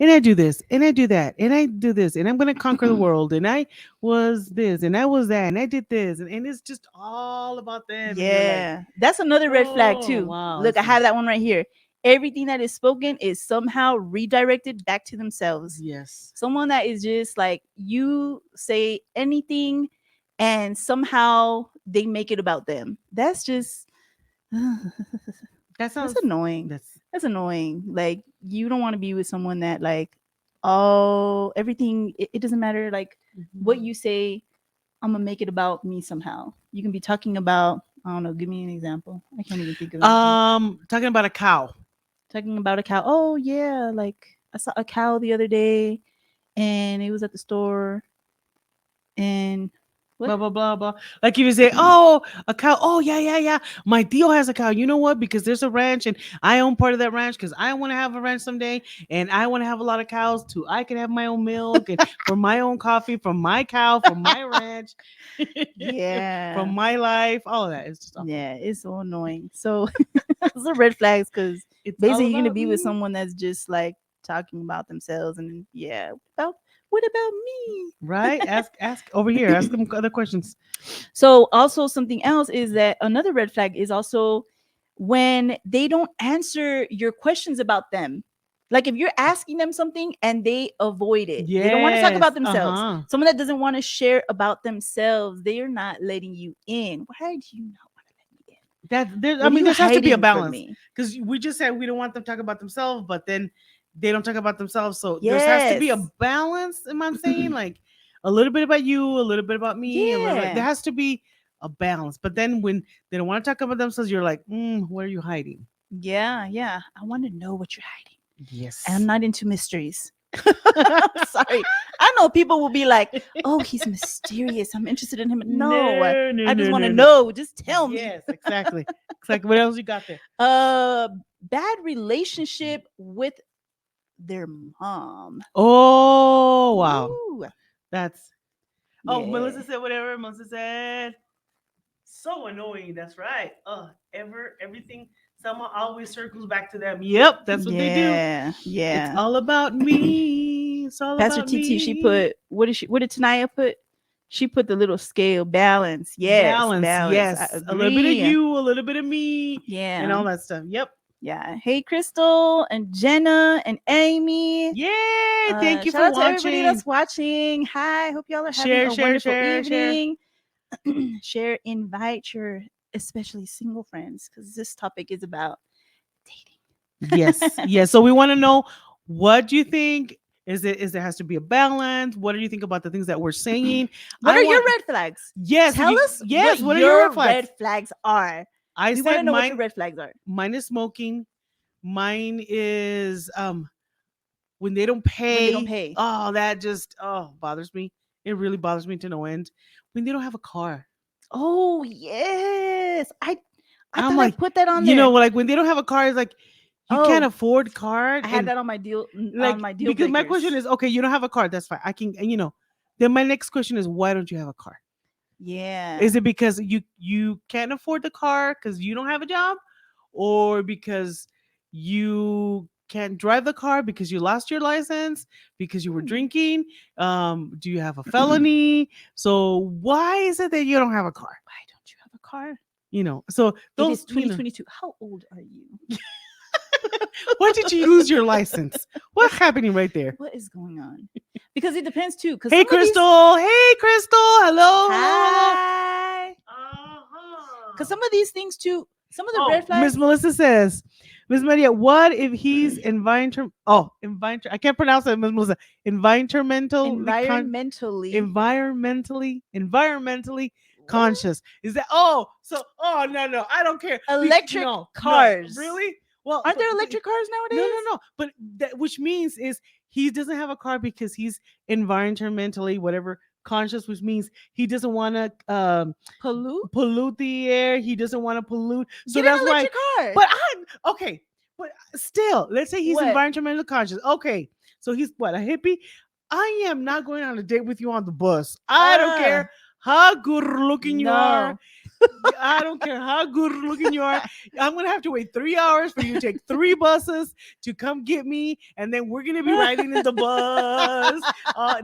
And I do this, and I do that, and I do this, and I'm gonna conquer the world, and I was this, and I was that, and I did this, and it's just all about them, and you're like, yeah. That's another red flag oh too. wow, Look, I have that one right here. Everything that is spoken is somehow redirected back to themselves. yes, Someone that is just like you say anything and somehow they make it about them. That's just that that's sounds annoying. that's That's annoying. Like you don't want to be with someone that like oh everything it doesn't matter like what mhm. you say, I'm gonna make it about me somehow. You can be talking about I don't know, give me an example. I can't even think of anything. Talking about a cow. Talking about a cow. Oh yeah, like I saw a cow the other day and it was at the store and what? Blah blah blah blah. Like if you say, "Oh, a cow." Oh yeah, yeah, yeah. My Theo has a cow. You know what? Because there's a ranch, and I own part of that ranch because I want to have a ranch someday, and I want to have a lot of cows too. I can have my own milk and for my own coffee from my cow from my ranch, from Yeah. my life. All of that. It's just awful. Yeah, it's so annoying. So those are red flags because It's all basically you're gonna about be with me, someone that's just like talking about themselves and yeah, what about me? right? Ask over here. Ask them other questions. So also something else is that another red flag is also when they don't answer your questions about them. Like if you're asking them something and they avoid it, they don't want to talk Yes. about Uh themselves. huh. Someone that doesn't want to share about themselves, they are not letting you in. Why do you not want to let me in? That there, I What are mean, you there has to be a hiding from balance me? because we just said we don't want them to talk about themselves, but then they don't talk about themselves. So there has to be a Yes. balance. Am I saying like a little bit about you, a little bit about me, a little bit? There Yeah. has to be a balance. But then when they don't want to talk about themselves, you're like, what are you hiding? Yeah. Yeah. I want to know what you're hiding. I'm Yes. not into mysteries. I'm sorry. I know people will be like, "Oh, he's mysterious. I'm interested in him." No, No, no, I just no, want to no, no. know. Just tell me. Yes, exactly. Exactly. What else you got there? Bad relationship with their mom. Oh, wow. Ooh, That's oh, yeah, Melissa said whatever. Melissa said so annoying. That's right. Everything someone always circles back to them. Yep, that's what they do. yeah, It's yeah. all about me. It's all Pastor about TT, she me. put what did she? What did Tanaya put? She put the little scale balance. Yes, Balance, balance. I yes. A little bit of agree. you, a little bit of me, and Yeah, all that stuff. Yep. yeah. Hey, Crystal and Jenna and Amy. Yay! Thank you Shout for out to everybody watching. that's watching. Hi, hope y'all are having Share, a share, wonderful share, share. evening. Share, invite your especially single friends because this topic is about dating. Yes, yes. So we want to know, what do you think? Is there has to be a balance? What do you think about the things that we're saying? What I are your want red flags? yes, Tell us what yes. What are your red your flags? red flags are. I We want to said know what your mine. red flags are. Mine is smoking. Mine is when they don't When they don't pay. pay. Oh, that just bothers me. It really bothers me to no end. When they don't have a car. Oh yes, I I'm thought I like, put that on there. like when they don't have a car, it's like you can't Oh, afford car. I had And that on like, my deal because my question breakers. is, okay, you don't have a car, that's fine. I can, then my next question is, why don't you have a car? Yeah. Is it because you can't afford the car because you don't have a job, or because you can't drive the car because you lost your license because you were Hmm. drinking? Do you have a felony? So why is it that you don't have a car? Why don't you have a car? So It those, is 2022. How old are you? why did you lose your license? What's happening right there? What is going on? Because it depends too. Because Hey, some of these, Crystal. Hey, Crystal. Hello, hello, hello. hi. Because Uh-huh. some of these things too. Some of the red Oh, Miss flags, Melissa says, Miss Maria, what if he's environmental? I can't pronounce it, Miss Melissa. environmentally. Environmentally What? conscious. Is that? Oh no, no, I don't care. Electric No, no, cars. really? Well, Aren't there electric cars no, no, nowadays? no. But that which means is he doesn't have a car because he's environmentally whatever conscious, which means he doesn't want to Pollute? pollute the air. He doesn't want to pollute. So Get an that's why. electric car. But I'm okay. But still, let's say he's What? environmentally conscious. Okay, so he's what, a hippie? I am not going on a date with you on the bus. I don't Uh, care how good looking you are. no. I don't care how good looking you are. I'm gonna have to wait 3 hours for you to take 3 buses to come get me, and then we're gonna be riding in the bus.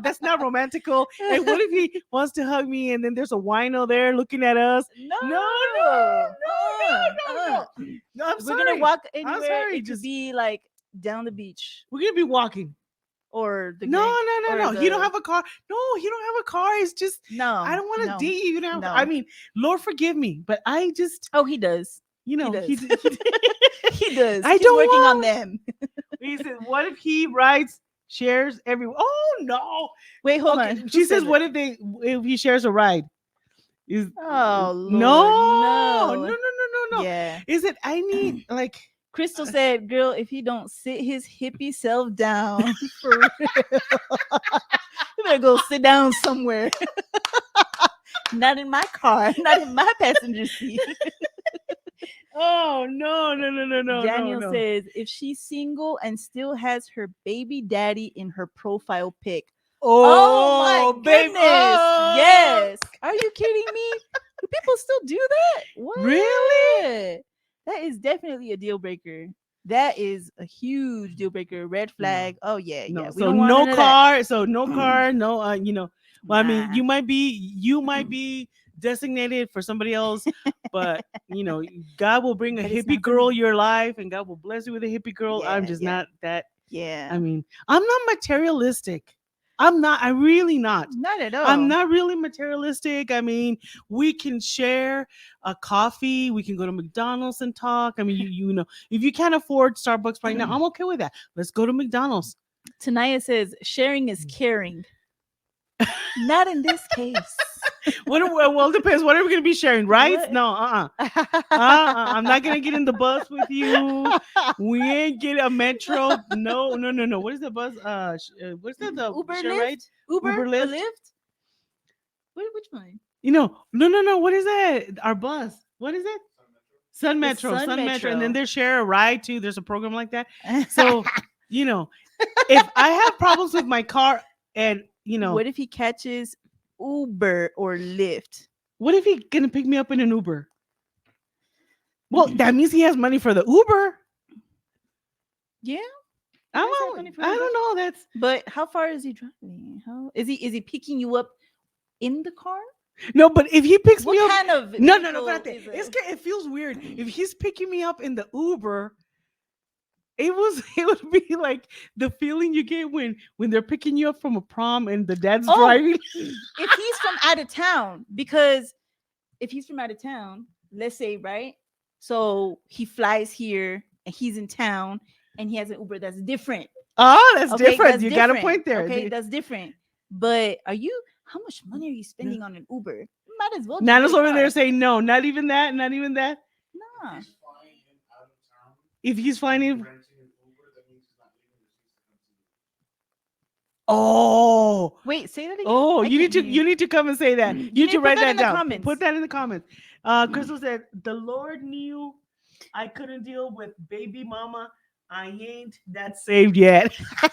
That's not romantical. And what if he wants to hug me, and then there's a wino there looking at us? No. No, no, no, no, no, Uh-uh. no. No, I'm If we're gonna sorry. walk I'm anywhere, sorry. it could Just be like down the beach we're gonna be walking. or the No, Grand no, no, or no. He don't the have a car. No, he don't have a car. It's just I no, don't want to no, date you. You don't have. I no. mean, Lord forgive me, but I just Oh, he does. He he does. he He does. I He's don't working on want. them. He said, "What if he rides shares every?" Oh no. Wait, hold Okay, on. Who she says, said that? "What if he shares a ride?" Is Oh Lord, no, no, no, no, no. no, no. Yeah. Is it? I need like. Crystal said, "Girl, if he don't sit his hippie self down for real, you better go sit down somewhere. Not in my car, not in my passenger seat." Oh no, no, no, no, no, no, Daniel no. says, "If she's single and still has her baby daddy in her profile pic." Oh my Oh, babe. goodness. Oh, Yes. Are you kidding me? Do people still do that? really? What? That is definitely a deal breaker. That is a huge deal breaker. Red No. flag. Oh yeah, No, yeah. We so don't want no none of that. car, no car, no well, I mean, Nah. you might be designated for somebody else, but God will bring a But it's hippie not for girl me. your life, and God will bless you with a hippie girl. I'm Yeah, just yeah, not that. I yeah. mean, I'm not materialistic. I'm not. I'm really not. Not at I'm all. not really materialistic. I mean, we can share a coffee. We can go to McDonald's and talk. I mean, if you can't afford Starbucks right now, I'm okay with that. Let's go to McDonald's. Tanaya says sharing is caring. Not in this case. Well, it depends. What are we gonna be sharing? Rides? What? No, I'm not gonna get in the bus with you. We ain't get a metro. No, no, no, no. What is the bus? What's that? The Uber, share ride? Lyft, Uber, Uber or Lyft? Lyft. Which one? No, no, no. What is that? Our bus. What is it? Sun The Metro, Sun Sun Metro, and then Metro. they share a ride too. There's a program like that. So, you know, if I have problems with my car, and What if he catches Uber or Lyft? what if he gonna pick me up in an Uber? Well, that means he has money for the Uber. Yeah, I does have don't, money for I Uber. don't know. That's But how far is he driving? How is he picking you up in the car? no, but if he picks me What up, kind of no, no, no, vehicle espérate. is It feels weird if he's picking me up in the Uber. It would be like the feeling you get when they're picking you up from a prom and the dad's Oh, driving. if he's from out of town, because if he's from out of town, let's say, right? So he flies here and he's in town and he has an Uber, that's different. Oh, that's Okay, different. that's You got a different. point there. Okay, that's different. But how much money are you spending on an Uber? Might as well just Nana's get a over there car. saying no, not even that, not even that. Nah. If he's flying in, oh, Wait, say that again. oh, I can't hear you need to come and say that. You need to to put write that that in the down. comments. Put that in the comments. Crystal said the Lord knew I couldn't deal with baby mama. I ain't that saved yet. Woo,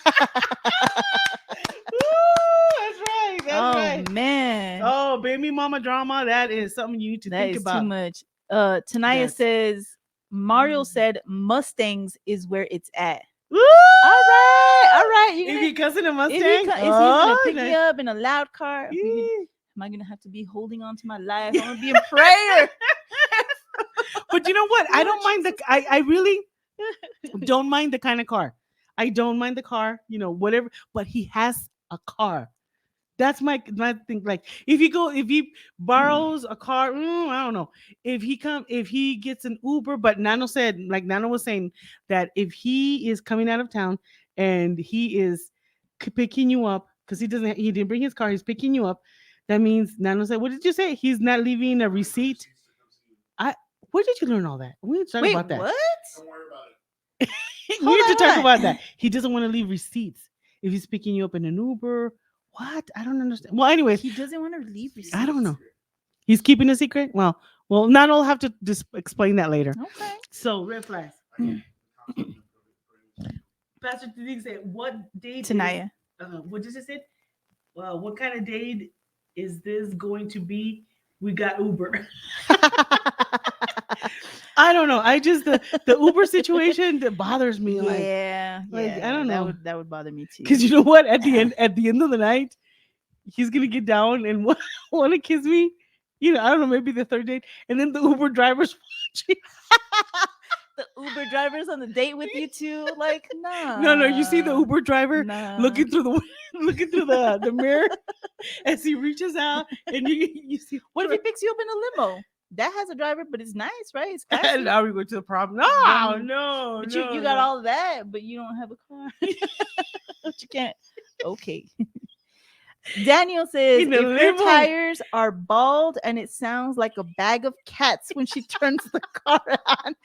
that's right. That's Oh right. man. Oh, baby mama drama. That is something you need to That think is about. too much. Tanaya That's- says Mario said Mustangs is where it's at. Woo! All right. If he cussing a If Mustang, he's gonna pick nice. me up in a loud car, Yeah. am I gonna have to be holding on to my life? I'm gonna be in prayer. But you know what? I don't mind the. I really don't mind the kind of car. I don't mind the car. Whatever. But he has a car. That's my thing. Like if he borrows a car, I don't know. If he gets an Uber, but Nano was saying that if he is coming out of town and he is picking you up because he didn't bring his car, he's picking you up. That means Nano said, what did you say? He's not leaving a receipt. Where did you learn all that? We need to talk Wait, about that. what? Don't worry about it. We need to talk on. about that. He doesn't want to leave receipts if he's picking you up in an Uber. What? I don't understand. Well, anyways, He doesn't want to leave receipts. I don't know. He's keeping a secret. Well, not all have to just explain that later. Okay. So red flags. Pastor Tadek said, "What date? Tanaya. What does it say? What kind of date is this going to be? We got Uber." I don't know. I just the Uber situation that bothers me. Yeah, I don't know. That would bother me too. Because you know what? At the end of the night, he's gonna get down and want to kiss me. I don't know, maybe the third date, and then the Uber driver's watching. The Uber driver's on the date with you too. Like, nah. No, you see the Uber driver Nah. looking through the mirror as he reaches out, and you see. What if he picks you up in a limo? That has a driver, but it's nice, right? It's classy. And now we go to the problem. No, Then- no, But no, you got no. all of that, but you don't have a car. But you can't. Okay. Daniel says In if the her limo. tires are bald and it sounds like a bag of cats when she turns the car on.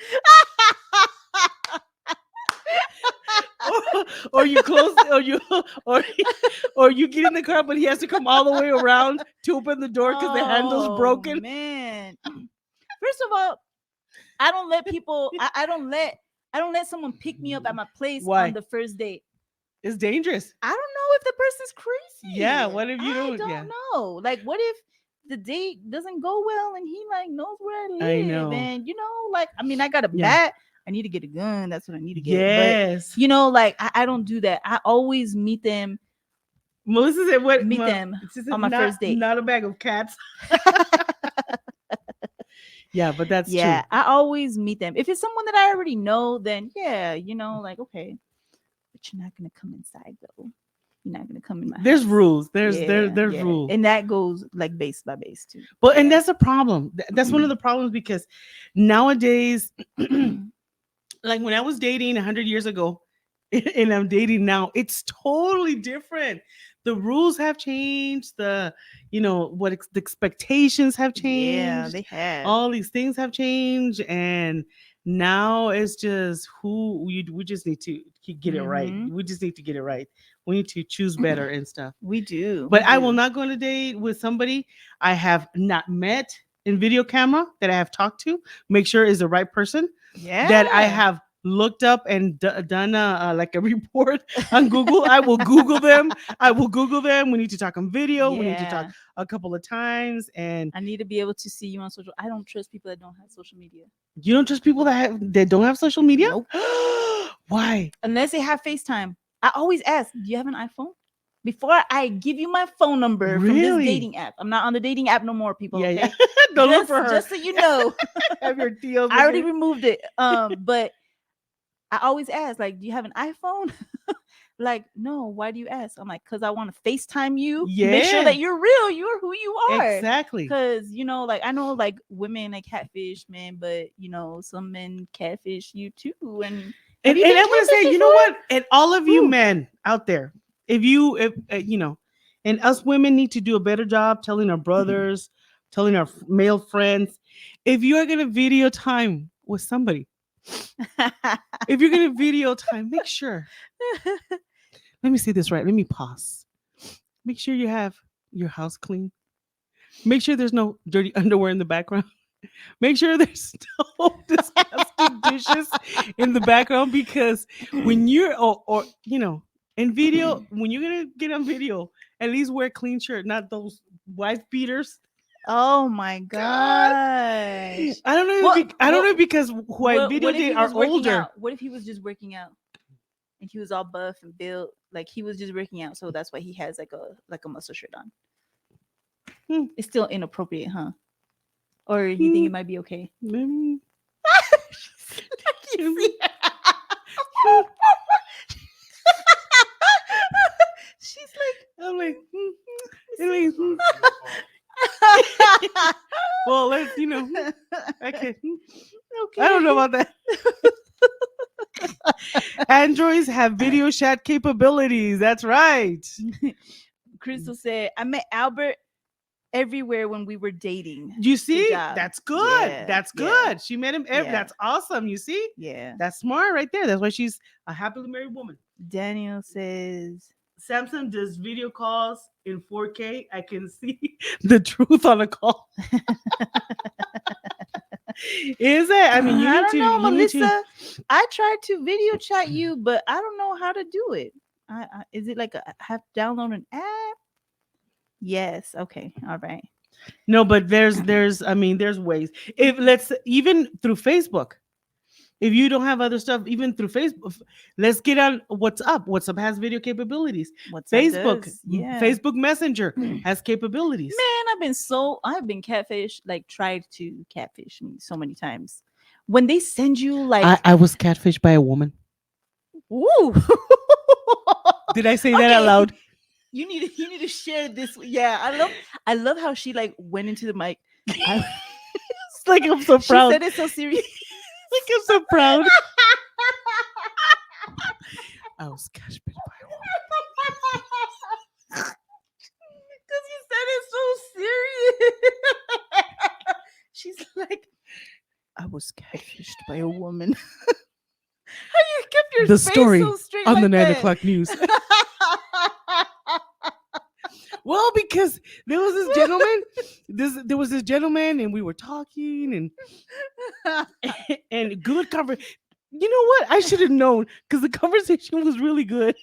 or you close or you get in the car, but he has to come all the way around to open the door because the handle's broken. Man. First of all, I don't let people I don't let someone pick me up at my place Why? on the first date. It's dangerous. I don't know if the person's crazy. Yeah, what if you I don't? Yeah. know. Like, what if the date doesn't go well and he like knows where I live? I know. And like, I mean, I got a Yeah. bat. I need to get a gun. That's what I need to get. Yes. But like, I don't do that. I always meet them. Melissa said, "What Meet them she said, on my first date. Not a bag of cats." Yeah, but that's Yeah, true. I always meet them. If it's someone that I already know, then yeah, like okay, but you're not gonna come inside though. You're not gonna come in my There's house. rules. There's Yeah, rules. and that goes like base by base too. But and Yeah. that's a problem. That's one of the problems because nowadays, like when I was dating 100 years ago, and I'm dating now, it's totally different. the rules have changed, the expectations have Yeah, changed, they have. all these things have changed, and now it's just we just need to get it right. Mm-hmm. We just need to get it right. We need to choose better and stuff. We do. But We I will do. not go on a date with somebody I have not met in video camera, that I have talked to, make sure is the right person, that I Yeah. have looked up and done like a report on Google. I will Google them. I will Google them. We need to talk on video. We need to talk Yeah. a couple of times. And I need to be able to see you on social. I don't trust people that don't have social media. you don't trust people that don't have social media? Nope. Why? Unless they have FaceTime. I always ask, do you have an iPhone? Before I give you my phone number from this Really? dating app. I'm not on the dating app no more, people. Yeah, yeah. Okay. Don't look for her. Just so you know. Have your deals. I already removed it. But I always ask, like, do you have an iPhone? Like, no, why do you ask? I'm like, because I want to FaceTime you, make sure Yeah. that you're real, you're who you are. Exactly. Because, like, I know, like, women, like, catfish men, but, some men catfish you too. And And have you I'm been gonna say, catfished you know before? what? And all of you Whew. men out there, if and us women need to do a better job telling our brothers, telling our male friends, if you are gonna video time with somebody, if you're gonna video time, make sure. Let me see this right. Let me pause. Make sure you have your house clean. Make sure there's no dirty underwear in the background. Make sure there's no disgusting dishes in the background, because when you're in video, when you're gonna get on video, at least wear a clean shirt, not those wife beaters. Oh my God, gosh. I don't know. What, I don't what, know, because who I what if videotaped he are was working older. out? What if he was just working out? And he was all buff and built, like he was just working out, so that's why he has like a muscle shirt on. Hmm. It's still inappropriate, huh? Or you think it might be okay? Maybe. She's like, I'm like, well, let's okay. okay. I don't know about that. Androids have video chat capabilities. That's right. Crystal said, I met Albert everywhere when we were dating. You see, Good job. that's good. Yeah, That's yeah. good. She met him. That's awesome. You see, Yeah. that's smart right there. That's why she's a happily married woman. Daniel says, Samsung does video calls in 4K. I can see the truth on a call. Is it? I mean, I don't know, Melissa. to. I tried to video chat you, but I don't know how to do it. Is it like I have to download an app? Yes. Okay. All right. No, but there's ways. If let's even through Facebook. If you don't have other stuff, even through Facebook, let's get on WhatsApp. WhatsApp has video capabilities. Facebook Messenger has capabilities. Man, I've been catfish, like tried to catfish me so many times. When they send you like I was catfished by a woman. Ooh. Did I say that out loud? You need to share this. Yeah, I love how she like went into the mic. It's like I'm so proud. She said it so serious. Like I'm so proud. I was catfished by a woman. Because you said it so serious. She's like, I was catfished by a woman. How you kept your the face story so straight on like the 9 that? o'clock news. Well, because there was this gentleman, and we were talking, and good conversation. You know what? I should have known, because the conversation was really good.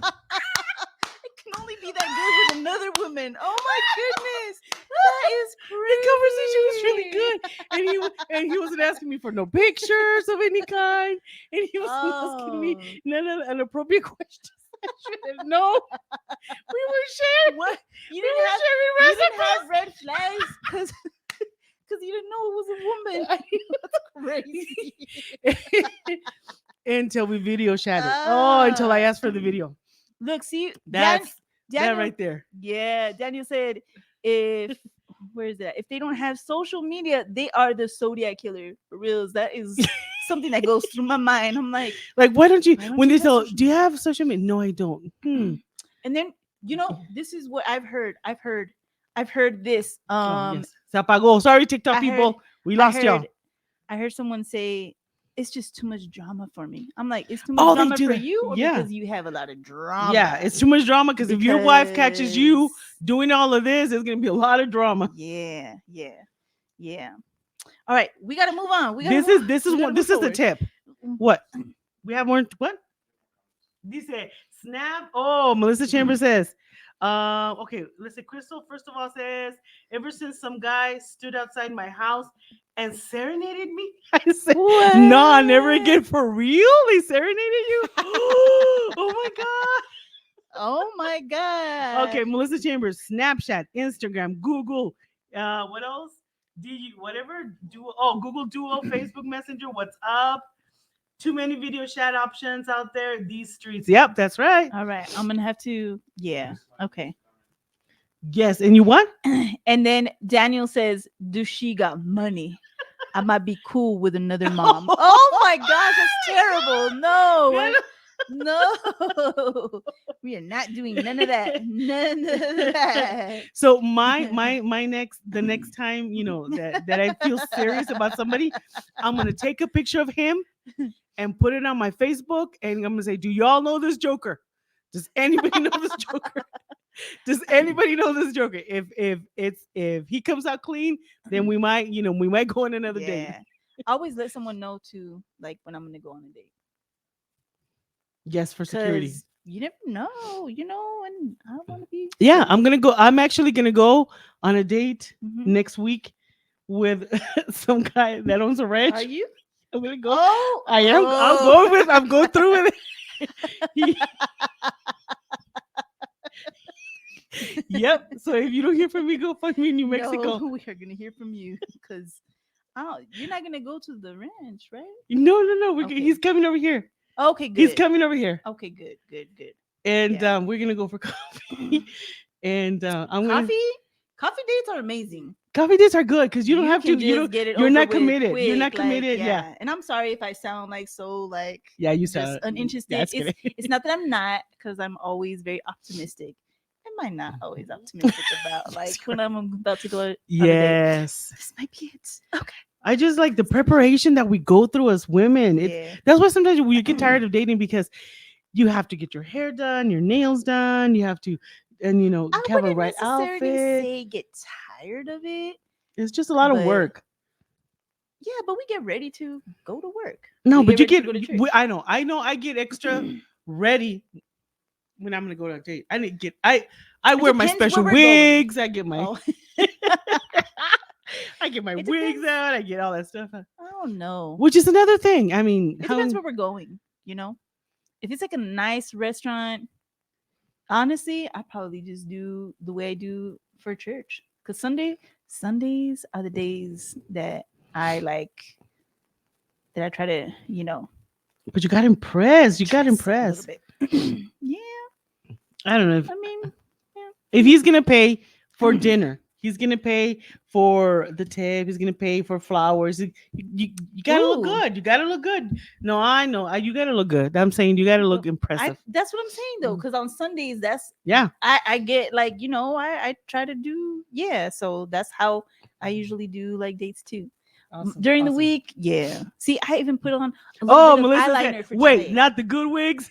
It can only be that good with another woman. Oh my goodness, that is crazy. The conversation was really good, and he wasn't asking me for no pictures of any kind, and he was asking me none of inappropriate questions. I should have known. We were sharing. What? You didn't didn't have red flags because you didn't know it was a woman. That's crazy. Until we video chatted. Until I asked for the video. Look, see, That's Daniel, that right there. Yeah, Daniel said, where is that? If they don't have social media, they are the Zodiac killer. For reals, that is something that goes through my mind. I'm like, why don't you? why don't When you they have tell, social do you have social media? No, I don't. And then this is what I've heard this. Oh yes, se apagó. Sorry, TikTok I heard people, we I lost heard y'all. I heard someone say it's just too much drama for me. I'm like, it's too much Oh, they drama do for that. you or Yeah, because you have a lot of yeah. drama? It's too much drama because if your wife catches Because you doing all of this, there's gonna be a lot of drama. yeah, yeah, yeah. All right, we gotta move on. This is We gotta one. move This is the forward. tip. What we have more? What? Dice, snap. Oh, Melissa Chambers says, okay, listen, Crystal, first of all, says, ever since some guy stood outside my house and serenaded me, I said, nah, never again. What? For real? They serenaded you? Oh my God. Oh my Okay, god. Melissa Chambers, Snapchat, Instagram, Google, what else? Whatever, Duo, oh, Google Duo, Facebook Messenger, what's up? Too many video chat options out there. These streets. Yep, that's right. All right, I'm gonna have to. Yeah. Okay. Yes, and you what? And then Daniel says, "Do she got money? I might be cool with another mom." Oh my gosh, that's terrible. No, no, we are not doing none of that. None of that. So my next the next time that I feel serious about somebody, I'm gonna take a picture of him and put it on my Facebook, and I'm gonna say, "Do y'all know this Joker? Does anybody know this Joker? Does anybody know this Joker? If he comes out clean, then we might go on another date." Yeah, I always let someone know too, like when I'm gonna go on a date, Yes, for security. because you never know, and I want to be. Yeah, safe. I'm actually gonna go on a date Mhm. next week with some guy that owns a ranch. Are you? I'm gonna go. Oh, I am. oh. I'm going through with it. He- yep. So if you don't hear from me, go find me in New No, Mexico. we are gonna hear from you because you're not gonna go to the ranch, right? No, no, no. Okay. He's coming over here. Okay, He's good. coming over here, Okay, good, good, good. and Yeah. we're gonna go for coffee. And I'm gonna Coffee dates are amazing. coffee dates are good because you don't You have can to. You just don't. get it You're over not with committed. You're quick, not like, committed. Yeah. yeah. And I'm sorry if I sound like so like Yeah. You just said. uninterested. Yeah, it's kidding. It's not that I'm not, because I'm always very optimistic. Am I not always optimistic about like when I'm about to go on a date? Yes. This might be it. Okay. I just like the preparation that we go through as women. Yeah. That's why sometimes we get tired of dating because you have to get your hair done, your nails done, you have to, and I have a wouldn't right necessarily outfit. say get tired of it, It's just a lot of but work. yeah, but we get ready to go to work. No, We but get you ready to get. go to church. I know. I get extra ready when I'm gonna go to a date. I need get. I It wear my depends special where we're going. wigs. I get my. Oh, I get my it wigs depends. out. I get all that stuff out. I don't know. Which is another thing. I mean, It depends where we're going. If it's like a nice restaurant, honestly, I probably just do the way I do for church. Cause Sundays are the days that I like, that I try to, But you got to impress. You got to dress up a little impress. bit. Yeah, I don't know if I mean, yeah. if he's gonna pay for dinner, he's gonna pay for the tip. He's gonna pay for flowers. You gotta look Ooh. good. You gotta look good. No, I know. You gotta look good. I'm saying you gotta look impressive. That's what I'm saying though, because on Sundays Yeah. I get like, I try to do, yeah. So that's how I usually do like dates too. Awesome, During the awesome. week, yeah. See, I even put on a little Oh, bit of Melissa eyeliner said, for wait, today. not the good wigs.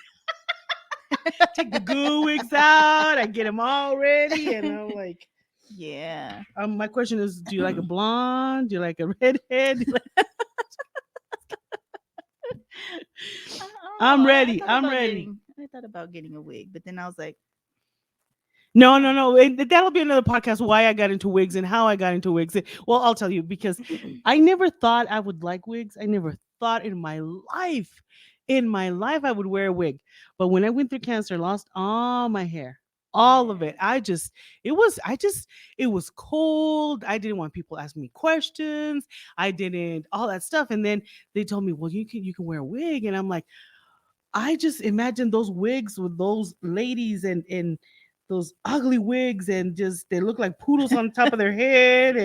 Take the good wigs out. I get them all ready, and I'm like, Yeah. my question is, do you like a blonde? Do you like a redhead? Do you like- I don't I'm know. ready. I thought I'm about ready. I thought about getting a wig, but then I was like, No, no, no. That'll be another podcast. Why I got into wigs and how I got into wigs. Well, I'll tell you because I never thought I would like wigs. I never thought in my life, I would wear a wig. But when I went through cancer, lost all my hair, all of yeah. it. It was cold. I didn't want people asking me questions. I didn't all that stuff. And then they told me, well, you can wear a wig, and I'm like, I just imagine those wigs with those ladies and those ugly wigs, and just they look like poodles on top of their head,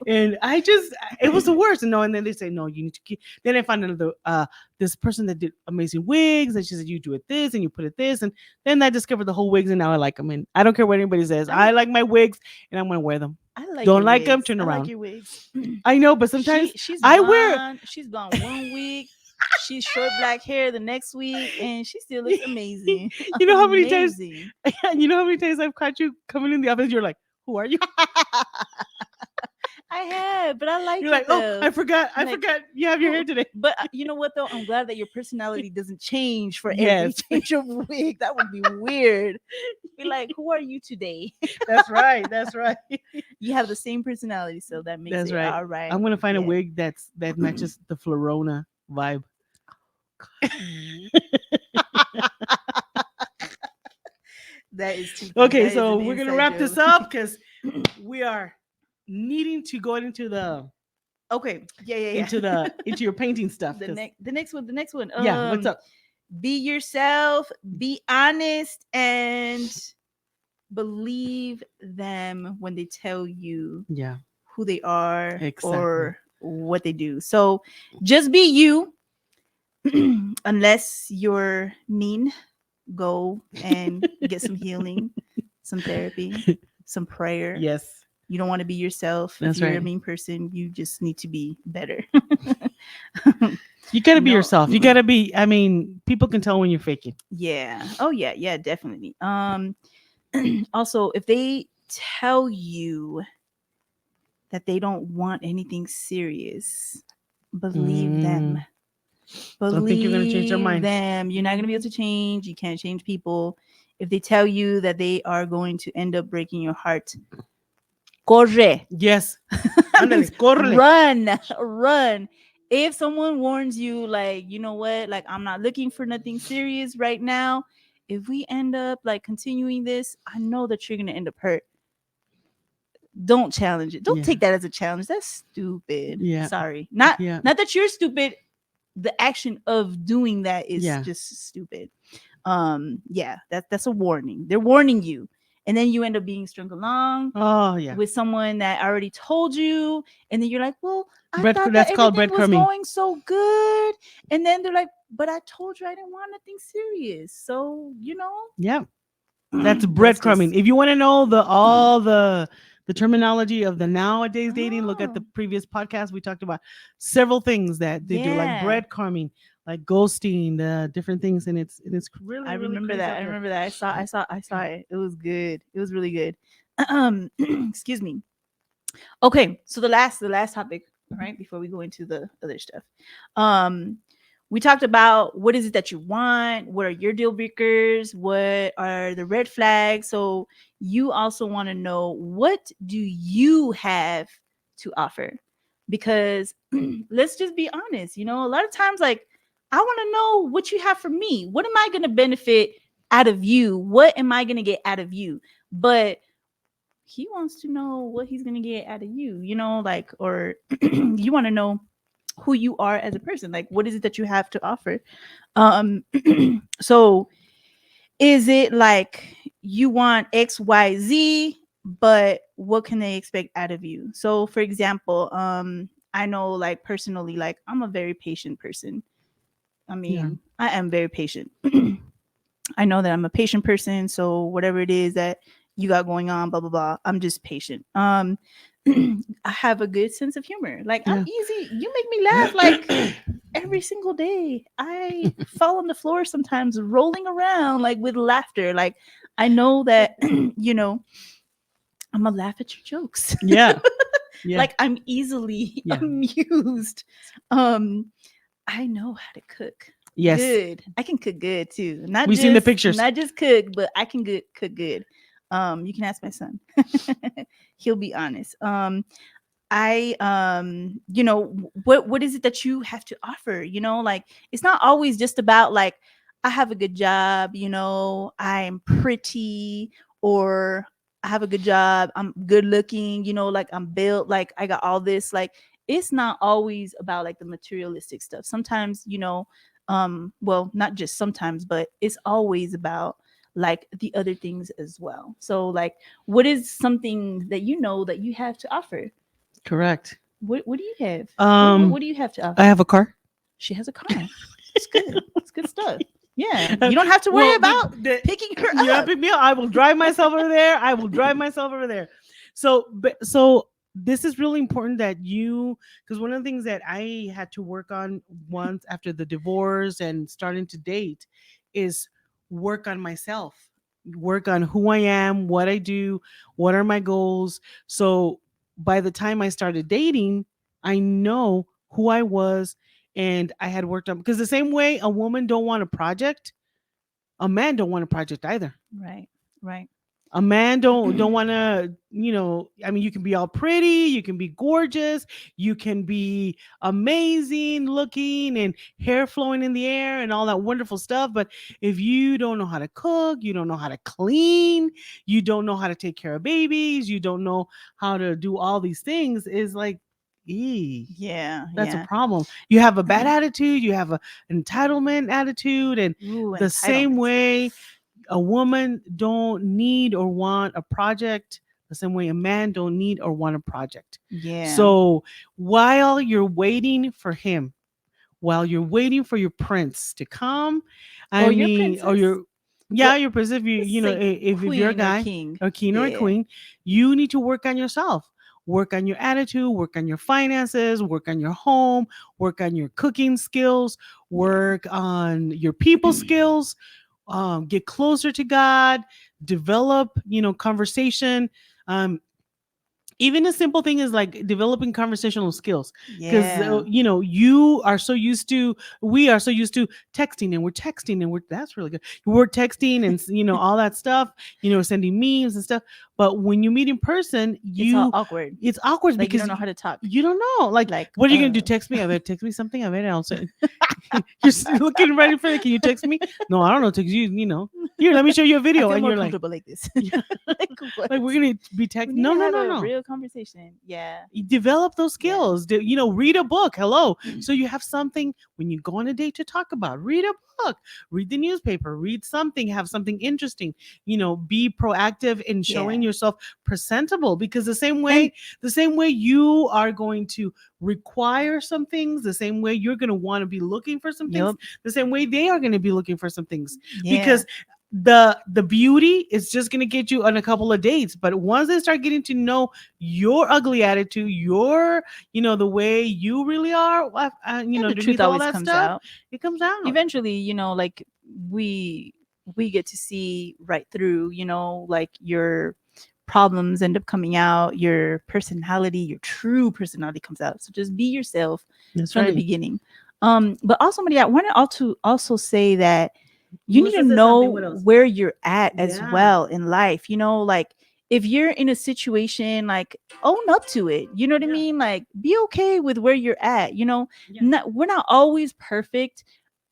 and I just it was the worst. And no, and then they say no, you need to keep. Then I found another this person that did amazing wigs, and she said you do it this and you put it this, and then I discovered the whole wigs, and now I like them. And I don't care what anybody says, I like my wigs, and I'm gonna wear them. I like Don't your like them, wigs. turn I like around. your wigs. I know, but sometimes She's I wear. gone. She's gone one week. She's short black hair the next week, and she still looks amazing. You know how many times Amazing. you know how many times I've caught you coming in the office, you're like, who are you? I have, but I like You're it like, oh, though. I forgot. I Like, forgot you have your hair today. but you know what though? I'm glad that your personality doesn't change for every Yes. change of wig. That would be weird. Be like, who are you today? That's right. That's right. You have the same personality, so that makes That's it right. all right. I'm gonna find a Yeah. wig that matches the Florona vibe. That is too cute. Okay, That is so an we're gonna inside wrap this joke. up because we are needing to go Okay. Yeah, yeah, into yeah. your painting stuff. the 'Cause- next the next one. yeah, what's up? Be yourself, be honest, and believe them when they tell you Yeah, who they are exactly. or what they do. So just be you. Unless you're mean, go and get some healing, some therapy, some prayer. Yes, You don't want to be yourself. That's if you're right. a mean person, you just need to be better. you gotta be No. yourself. You gotta be. I mean, people can tell when you're faking. Yeah. Oh yeah, yeah, definitely. Also, if they tell you that they don't want anything serious, believe them. Don't think you're gonna change their Believe mind. them. You're not gonna be able to change. You can't change people. If they tell you that they are going to end up breaking your heart, corre. Yes, That means Ándale, córrele. run, run. If someone warns you, like, you know what, like, I'm not looking for nothing serious right now. If we end up like continuing this, I know that you're gonna end up hurt. Don't challenge it. Don't Yeah. take that as a challenge. That's stupid. Yeah. Sorry. Not Yeah. not that you're stupid. The action of doing that is Yeah. just stupid. Yeah, that's a warning. They're warning you. And then you end up being strung along Oh yeah. with someone that already told you, and then you're like, well, I Bread- thought that that's called everything was breadcrumbing. going so good. And then they're like, but I told you I didn't want nothing serious. So, you know, Yeah. That's just- breadcrumbing. If you want to know all the terminology of the nowadays dating, look at the Oh. previous podcast. We talked about several things that they do, like Yeah. breadcrumbing, like ghosting, the different things, and it's really I really remember crazy that. out I there. remember that. I saw it. It was good. It was really good. Excuse me. Okay, so the last topic, right, before we go into the other stuff. We talked about what is it that you want, what are your deal breakers, what are the red flags. So you also want to know, what do you have to offer? Because let's just be honest, you know, a lot of times, like, I want to know what you have for me. What am I going to benefit out of you? What am I going to get out of you? But he wants to know what he's going to get out of you, you know, like, or you want to know who you are as a person. Like, what is it that you have to offer? So is it like you want XYZ, but what can they expect out of you? So for example, I know, like, personally, like, I'm a very patient person. I mean, I am very patient. I know that I'm a patient person, so whatever it is that you got going on, blah blah blah, I'm just patient. I have a good sense of humor. Like, I'm easy. You make me laugh like every single day. I fall on the floor sometimes, rolling around like with laughter. Like, I know that you know, I'm gonna laugh at your jokes. Yeah. Yeah. Like, I'm easily amused. I know how to cook. Yes. Good. I can cook good too. Not We've just, seen the pictures. Not just cook, but I can cook good. You can ask my son. He'll be honest. I you know, what is it that you have to offer? You know, like, it's not always just about, like, I have a good job, you know, I'm pretty, or I have a good job, I'm good looking, you know, like, I'm built, like, I got all this. Like, it's not always about, like, the materialistic stuff. Sometimes, you know, well, not just sometimes, but it's always about, like the other things as well. So like, what is something that you know that you have to offer? Correct. What do you have? Um, What do you have to I offer? have a car. She has a car. It's good. It's good stuff. Yeah, you don't have to worry Well, about picking her you don't up. pick me up. I will drive myself over there. I will drive myself over there. So this is really important that you, because one of the things that I had to work on once after the divorce and starting to date is work on myself, work on who I am, what I do, what are my goals. So by the time I started dating, I know who I was, and I had worked on, because the same way a woman don't want a project, a man don't want a project either. Right. Right. A man don't want to, I mean, you can be all pretty, you can be gorgeous, you can be amazing looking and hair flowing in the air and all that wonderful stuff, but if you don't know how to cook, you don't know how to clean, you don't know how to take care of babies, you don't know how to do all these things, is like, ee, Yeah. that's a Yeah. problem. You have a bad attitude, you have a entitlement attitude, and Ooh, the same entitlement. way a woman don't need or want a project, the same way a man don't need or want a project. Yeah. So while you're waiting for him, while you're waiting for your prince to come, Or I your mean, or princess. your, yeah, Well, your prince, if you, let's say if you're a queen or guy, king. or king or a Yeah. queen, you need to work on yourself. Work on your attitude, work on your finances, work on your home, work on your cooking skills, Yeah. work on your people skills, get closer to God, develop, conversation. Um, Even a simple thing is like developing conversational skills, because Yeah. you are so used to, we are so used to texting and we're, that's really good, we're texting and all that stuff, sending memes and stuff, but when you meet in person, It's all awkward. it's awkward Like you because don't know how to talk. you don't know, like, Like, what are you gonna do? Text me? I bet text me something. I bet I'll say. Looking right in front of you. Can you text me? No, I don't know. Text you. Here. Let me show you a I video. feel And more you're like, comfortable like this. yeah, Like what? like we're gonna be We text. need No, to no, have no, a no. real conversation. Yeah. You develop those Yeah. skills. Read a book. Hello. So you have something when you go on a date to talk about. Read a book. Read the newspaper. Read something. Have something interesting. Be proactive in Yeah. showing yourself presentable, because And the same way you are going to require some things, the same way you're going to want to be looking for some things, yup. the same way they are going to be looking for some things, Yeah. because the beauty is just going to get you on a couple of dates, but once they start getting to know your ugly attitude, your, the way you really are, And the truth underneath all always that comes stuff, out. it comes out. Eventually, like we we get to see right through, like your problems end up coming out, your personality, your true personality comes out. So just be yourself That's from the right. beginning. But also, Maria, I want to also say that you You need was to to say something. know What else? where you're at as Yeah. well in life. Like if you're in a situation, like own up to it. You know what I Yeah. mean? Like be okay with where you're at. Yeah. We're not always perfect.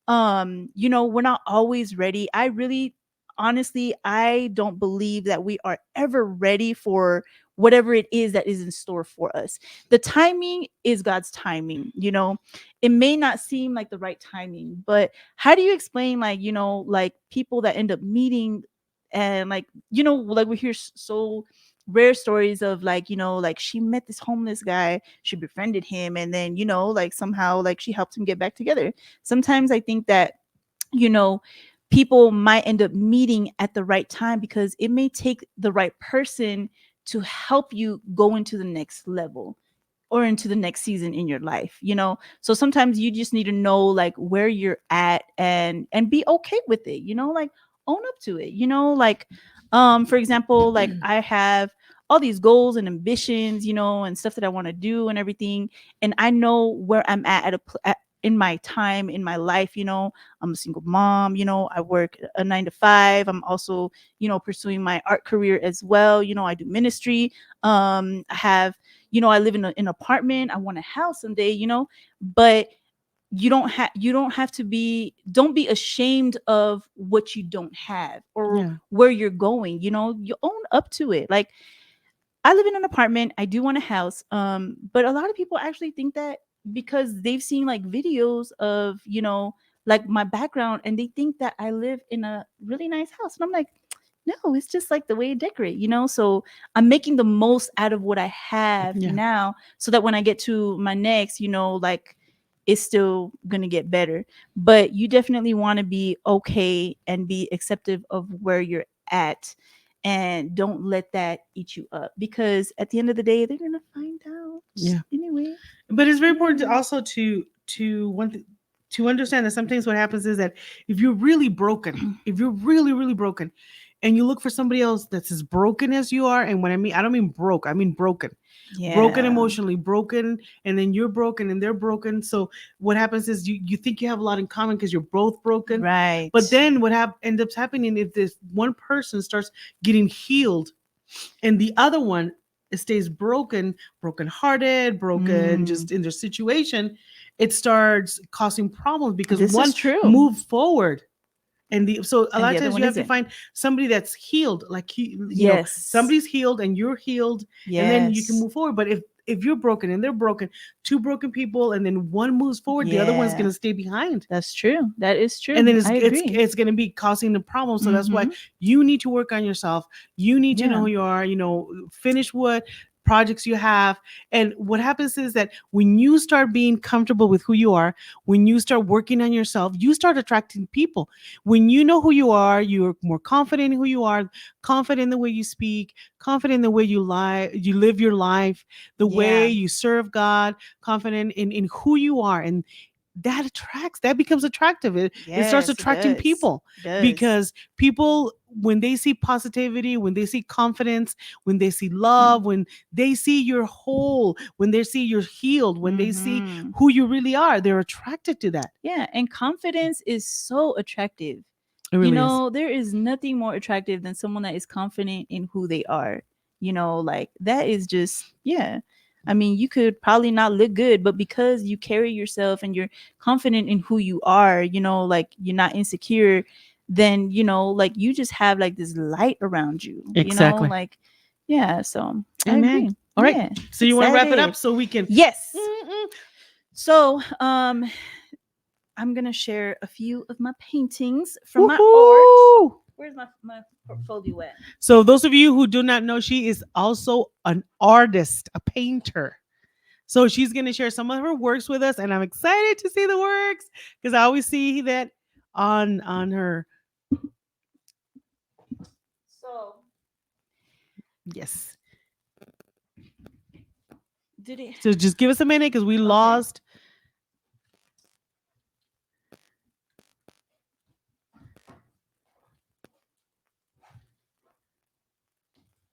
We're not always ready. I really, honestly, I don't believe that we are ever ready for whatever it is that is in store for us. The timing is God's timing. It may not seem like the right timing, but how do you explain, like, like people that end up meeting, and like, like we hear so rare stories of, like, like she met this homeless guy, she befriended him, and then, like somehow, like, she helped him get back together. Sometimes I think that, you know people might end up meeting at the right time, because it may take the right person to help you go into the next level or into the next season in your life. So sometimes you just need to know, like, where you're at, and be okay with it, like own up to it, like, for example, like I have all these goals and ambitions, and stuff that I want to do and everything, and I know where I'm in my time in my life. I'm a single mom. I work a 9 to 5. I'm also, pursuing my art career as well. I do ministry. I have, I live in an apartment. I want a house someday. But you don't have to be, don't be ashamed of what you don't have or Yeah. where you're going. You own up to it. Like, I live in an apartment. I do want a house. But a lot of people actually think that because they've seen like videos of, like my background, and they think that I live in a really nice house. And I'm like, no, it's just like the way you decorate, you know? So I'm making the most out of what I have Yeah. now so that when I get to my next, you know, like it's still gonna get better. But you definitely want to be okay and be acceptive of where you're at, and don't let that eat you up, because at the end of the day they're gonna find out Yeah. anyway. But it's very important to Yeah. also to want to understand that sometimes what happens is that if you're really broken, if you're really broken, and you look for somebody else that's as broken as you are, and when I mean, I don't mean broke, I mean broken Yeah. emotionally, broken, and then you're broken and they're broken. So what happens is you think you have a lot in common because you're both broken, Right. but then what ends up happening if this one person starts getting healed and the other one stays broken hearted, broken Mm. just in their situation, it starts causing problems because This is one true. moved forward and the so a And lot the of other times one you have to isn't. find somebody that's healed, like Yes. somebody's healed and you're healed, and then you can Yes. move forward. But if you're broken and they're broken, two broken people, and then one moves forward, the other one's Yeah. gonna stay behind, That's true. That is and true. then I agree. it's going to be causing the problem. So that's why Mm-hmm. you need to work on yourself. You need to know Yeah. who you are, finish what projects you have. And what happens is that when you start being comfortable with who you are, when you start working on yourself, you start attracting people. When you know who you are, you're more confident in who you are, confident in the way you speak, confident in the way you live your life, the way Yeah. you serve God, confident in who you are. And that becomes attractive. It starts Yes, it attracting does. people It does. because people, when they see positivity, when they see confidence, when they see love, when they see you're whole, when they see you're healed, when they see Mm-hmm. who you really are, they're attracted to that. Yeah, and confidence is so attractive. It You really is. know, there is nothing more attractive than someone that is confident in who they are. You know, like that is just, yeah. I mean, you could probably not look good, but because you carry yourself and you're confident in who you are, you know, like you're not insecure, then, you know, like you just have like this light around you, you know, Exactly. like, yeah. So I Amen. agree. All right. Yeah. So you want to wrap it up Excited. so we can. Yes. Mm-mm. So, I'm gonna share a few of my paintings from my art. Woohoo! Where's my portfolio at? So those of you who do not know, she is also an artist, a painter. So she's going to share some of her works with us, and I'm excited to see the works because I always see that on her. So, Yes. did it? So just give us a minute because we Okay. lost.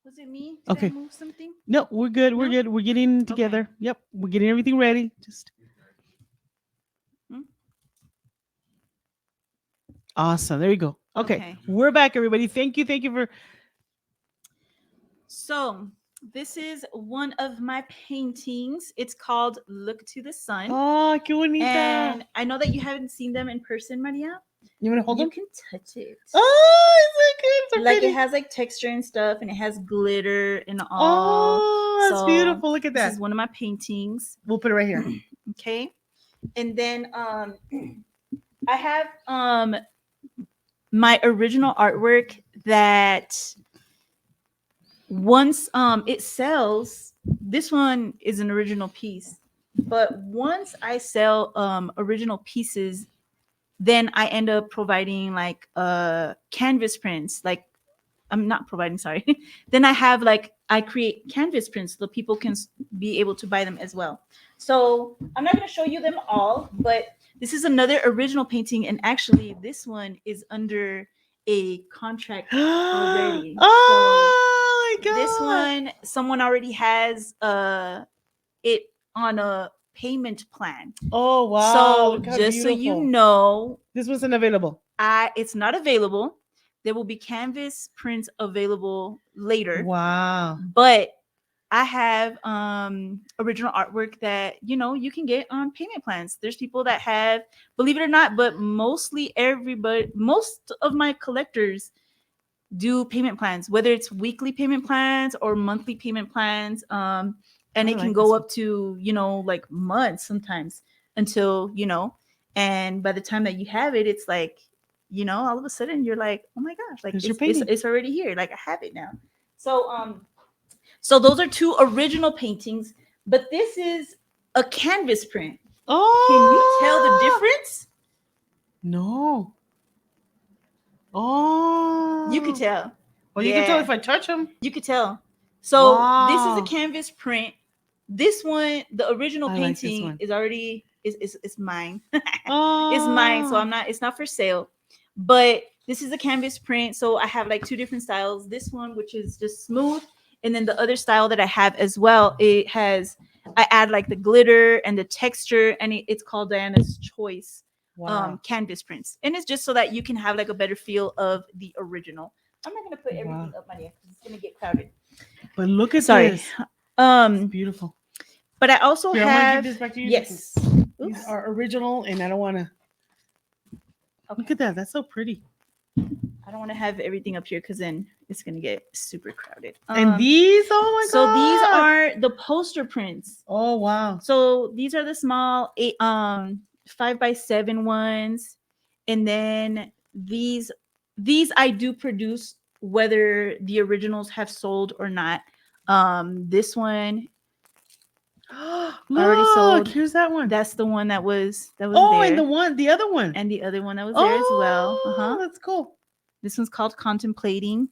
Was it me? Did I Okay. move something? No, we're good. We're No. good. We're getting Okay. together. Yep. We're getting everything ready. Just Hmm? awesome. There you go. Okay. Okay. We're back, everybody. Thank you. Thank you for. So, this is one of my paintings. It's called "Look to the Sun," Oh, qué bonita. and I know that you haven't seen them in person, Maria. You want to hold You them? can touch it. Oh, it's so good. So Like it pretty. has like texture and stuff, and it has glitter and all. Oh, that's So beautiful. Look at this that. is one of my paintings. We'll put it right here. Okay, and then I have my original artwork that once it sells. This one is an original piece, but once I sell original pieces, then I end up providing like canvas prints. Like I'm not providing, sorry. Then I have like I create canvas prints so people can be able to buy them as well. So I'm not going to show you them all, but this is another original painting, and actually this one is under a contract already. Oh my So this god. one, someone already has it on a payment plan. Oh wow. So Look how just so you beautiful. know, This wasn't available. it's not available. There will be canvas prints available later, Wow. but I have original artwork that you can get on payment plans. There's people that have, believe it or not, but most of my collectors do payment plans, whether it's weekly payment plans or monthly payment plans. And I it can like this go one. up to like months sometimes until. And by the time that you have it, it's like, all of a sudden you're like, oh my gosh, like There's your it's painting. it's already here. Like I have it now. So so those are two original paintings, but this is a canvas print. Oh, Can you tell the difference? No. Oh. You could tell. Well, you can tell if I touch them. You could tell. So this is a Wow. canvas print. This one, the original I like this painting one. is already is mine. Oh. It's mine, so it's not for sale. But this is a canvas print, so I have like two different styles. This one, which is just smooth, and then the other style that I have as well, I add like the glitter and the texture, and it's called Diana's Choice Wow. canvas prints, and it's just so that you can have like a better feel of the original. I'm not gonna put everything up, Maria, because it's gonna get crowded. But look at Sorry. this. Beautiful. But I also Here, have. I'm gonna give this back to you. Yes. These are original, and I don't want to. Okay. Look at that. That's so pretty. I don't want to have everything up here because then it's gonna get super crowded. And these, oh my god. So these are the poster prints. Oh wow. So these are the small 5x7 ones, and then these I do produce whether the originals have sold or not. This one Look, already sold. Here's that one. That's the one that was Oh, there. and the other one. And the other one that was there as well. Oh, that's cool. This one's called Contemplating.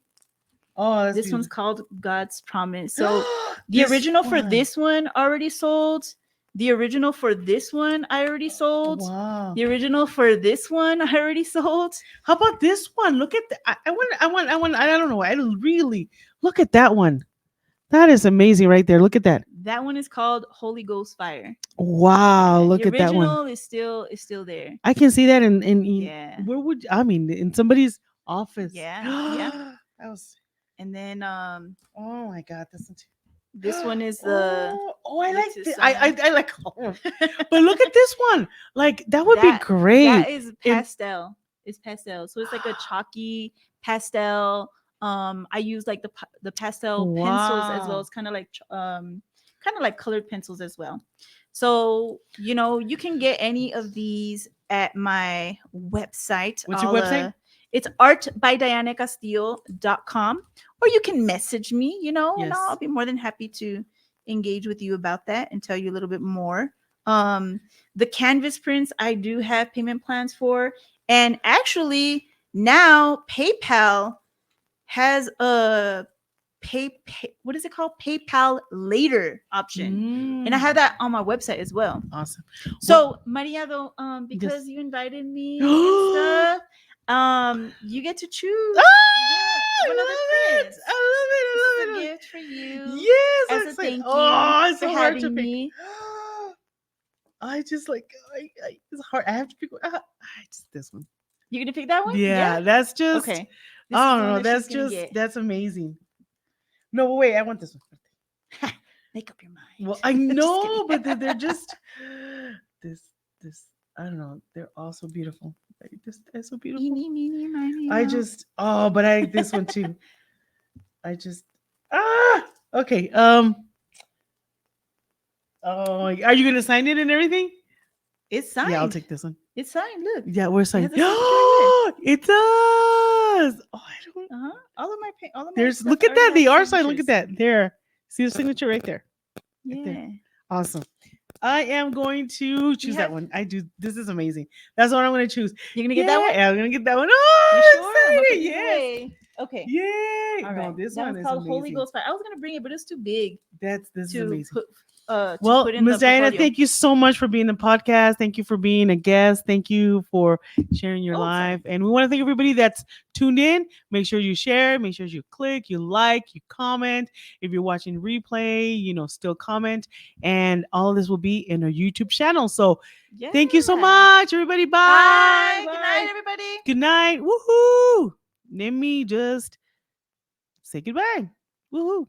Oh, that's this beautiful. one's called God's Promise. So the original for this one already sold. The original for this one I already sold. Wow. The original for this one I already sold. How about this one? Look at that. I don't know. I really look at that one. That is amazing right there. Look at that. That one is called Holy Ghost Fire. Wow, look at that one. The original is still there. I can see that in yeah. Where would in somebody's office. Yeah. Yeah. That was. And then oh my god, this one is the I like this. I like but look at this one. Like that would be great. That is pastel. It's pastel. So it's like a chalky pastel. I use like the pastel pencils as well. It's kind of like colored pencils as well. So you can get any of these at my website. What's your website? It's artbydianacastillo.com, or you can message me, and I'll be more than happy to engage with you about that and tell you a little bit more. The canvas prints I do have payment plans for, and actually now PayPal has a what is it called? PayPal later option. And I have that on my website as well. Awesome. So Maria, though, because you invited me and stuff, you get to choose one of the prints. I love it. This is a gift for you. Yes, as a thank you it's for so hard to having pick. me. I just like it's hard. I have to pick. This one. You're gonna pick that one? Yeah, that's just okay. I don't know. That's amazing. No, but wait, I want this one. Make up your mind. Well, I know, but they're just this. I don't know. They're all so beautiful. They're so beautiful. But I like this one too. Okay. Oh, are you gonna sign it and everything? It's signed. Yeah, I'll take this one. It's signed. Look. Yeah, we're signed. It does. Oh, I don't. All of my. There's. Look at that. They are signed. Look at that. There. See the signature right there. Yeah. Right there. Awesome. I am going to choose that one. I do. This is amazing. That's what I'm going to choose. You're going to get that one? Yeah, I'm going to get that one. Oh, you sure? excited. Yes. Okay. Yay. All right. No, this that one one's is called amazing. Holy Ghost Fire. I was going to bring it, but it's too big. This is amazing. Well, Ms. Diana, thank you so much for being the podcast. Thank you for being a guest. Thank you for sharing your life. And we want to thank everybody that's tuned in. Make sure you share. Make sure you click, you like, you comment. If you're watching replay, still comment. And all of this will be in our YouTube channel. So thank you so much, everybody. Bye. Good night, everybody. Good night. Woohoo. Let me just say goodbye. Woohoo.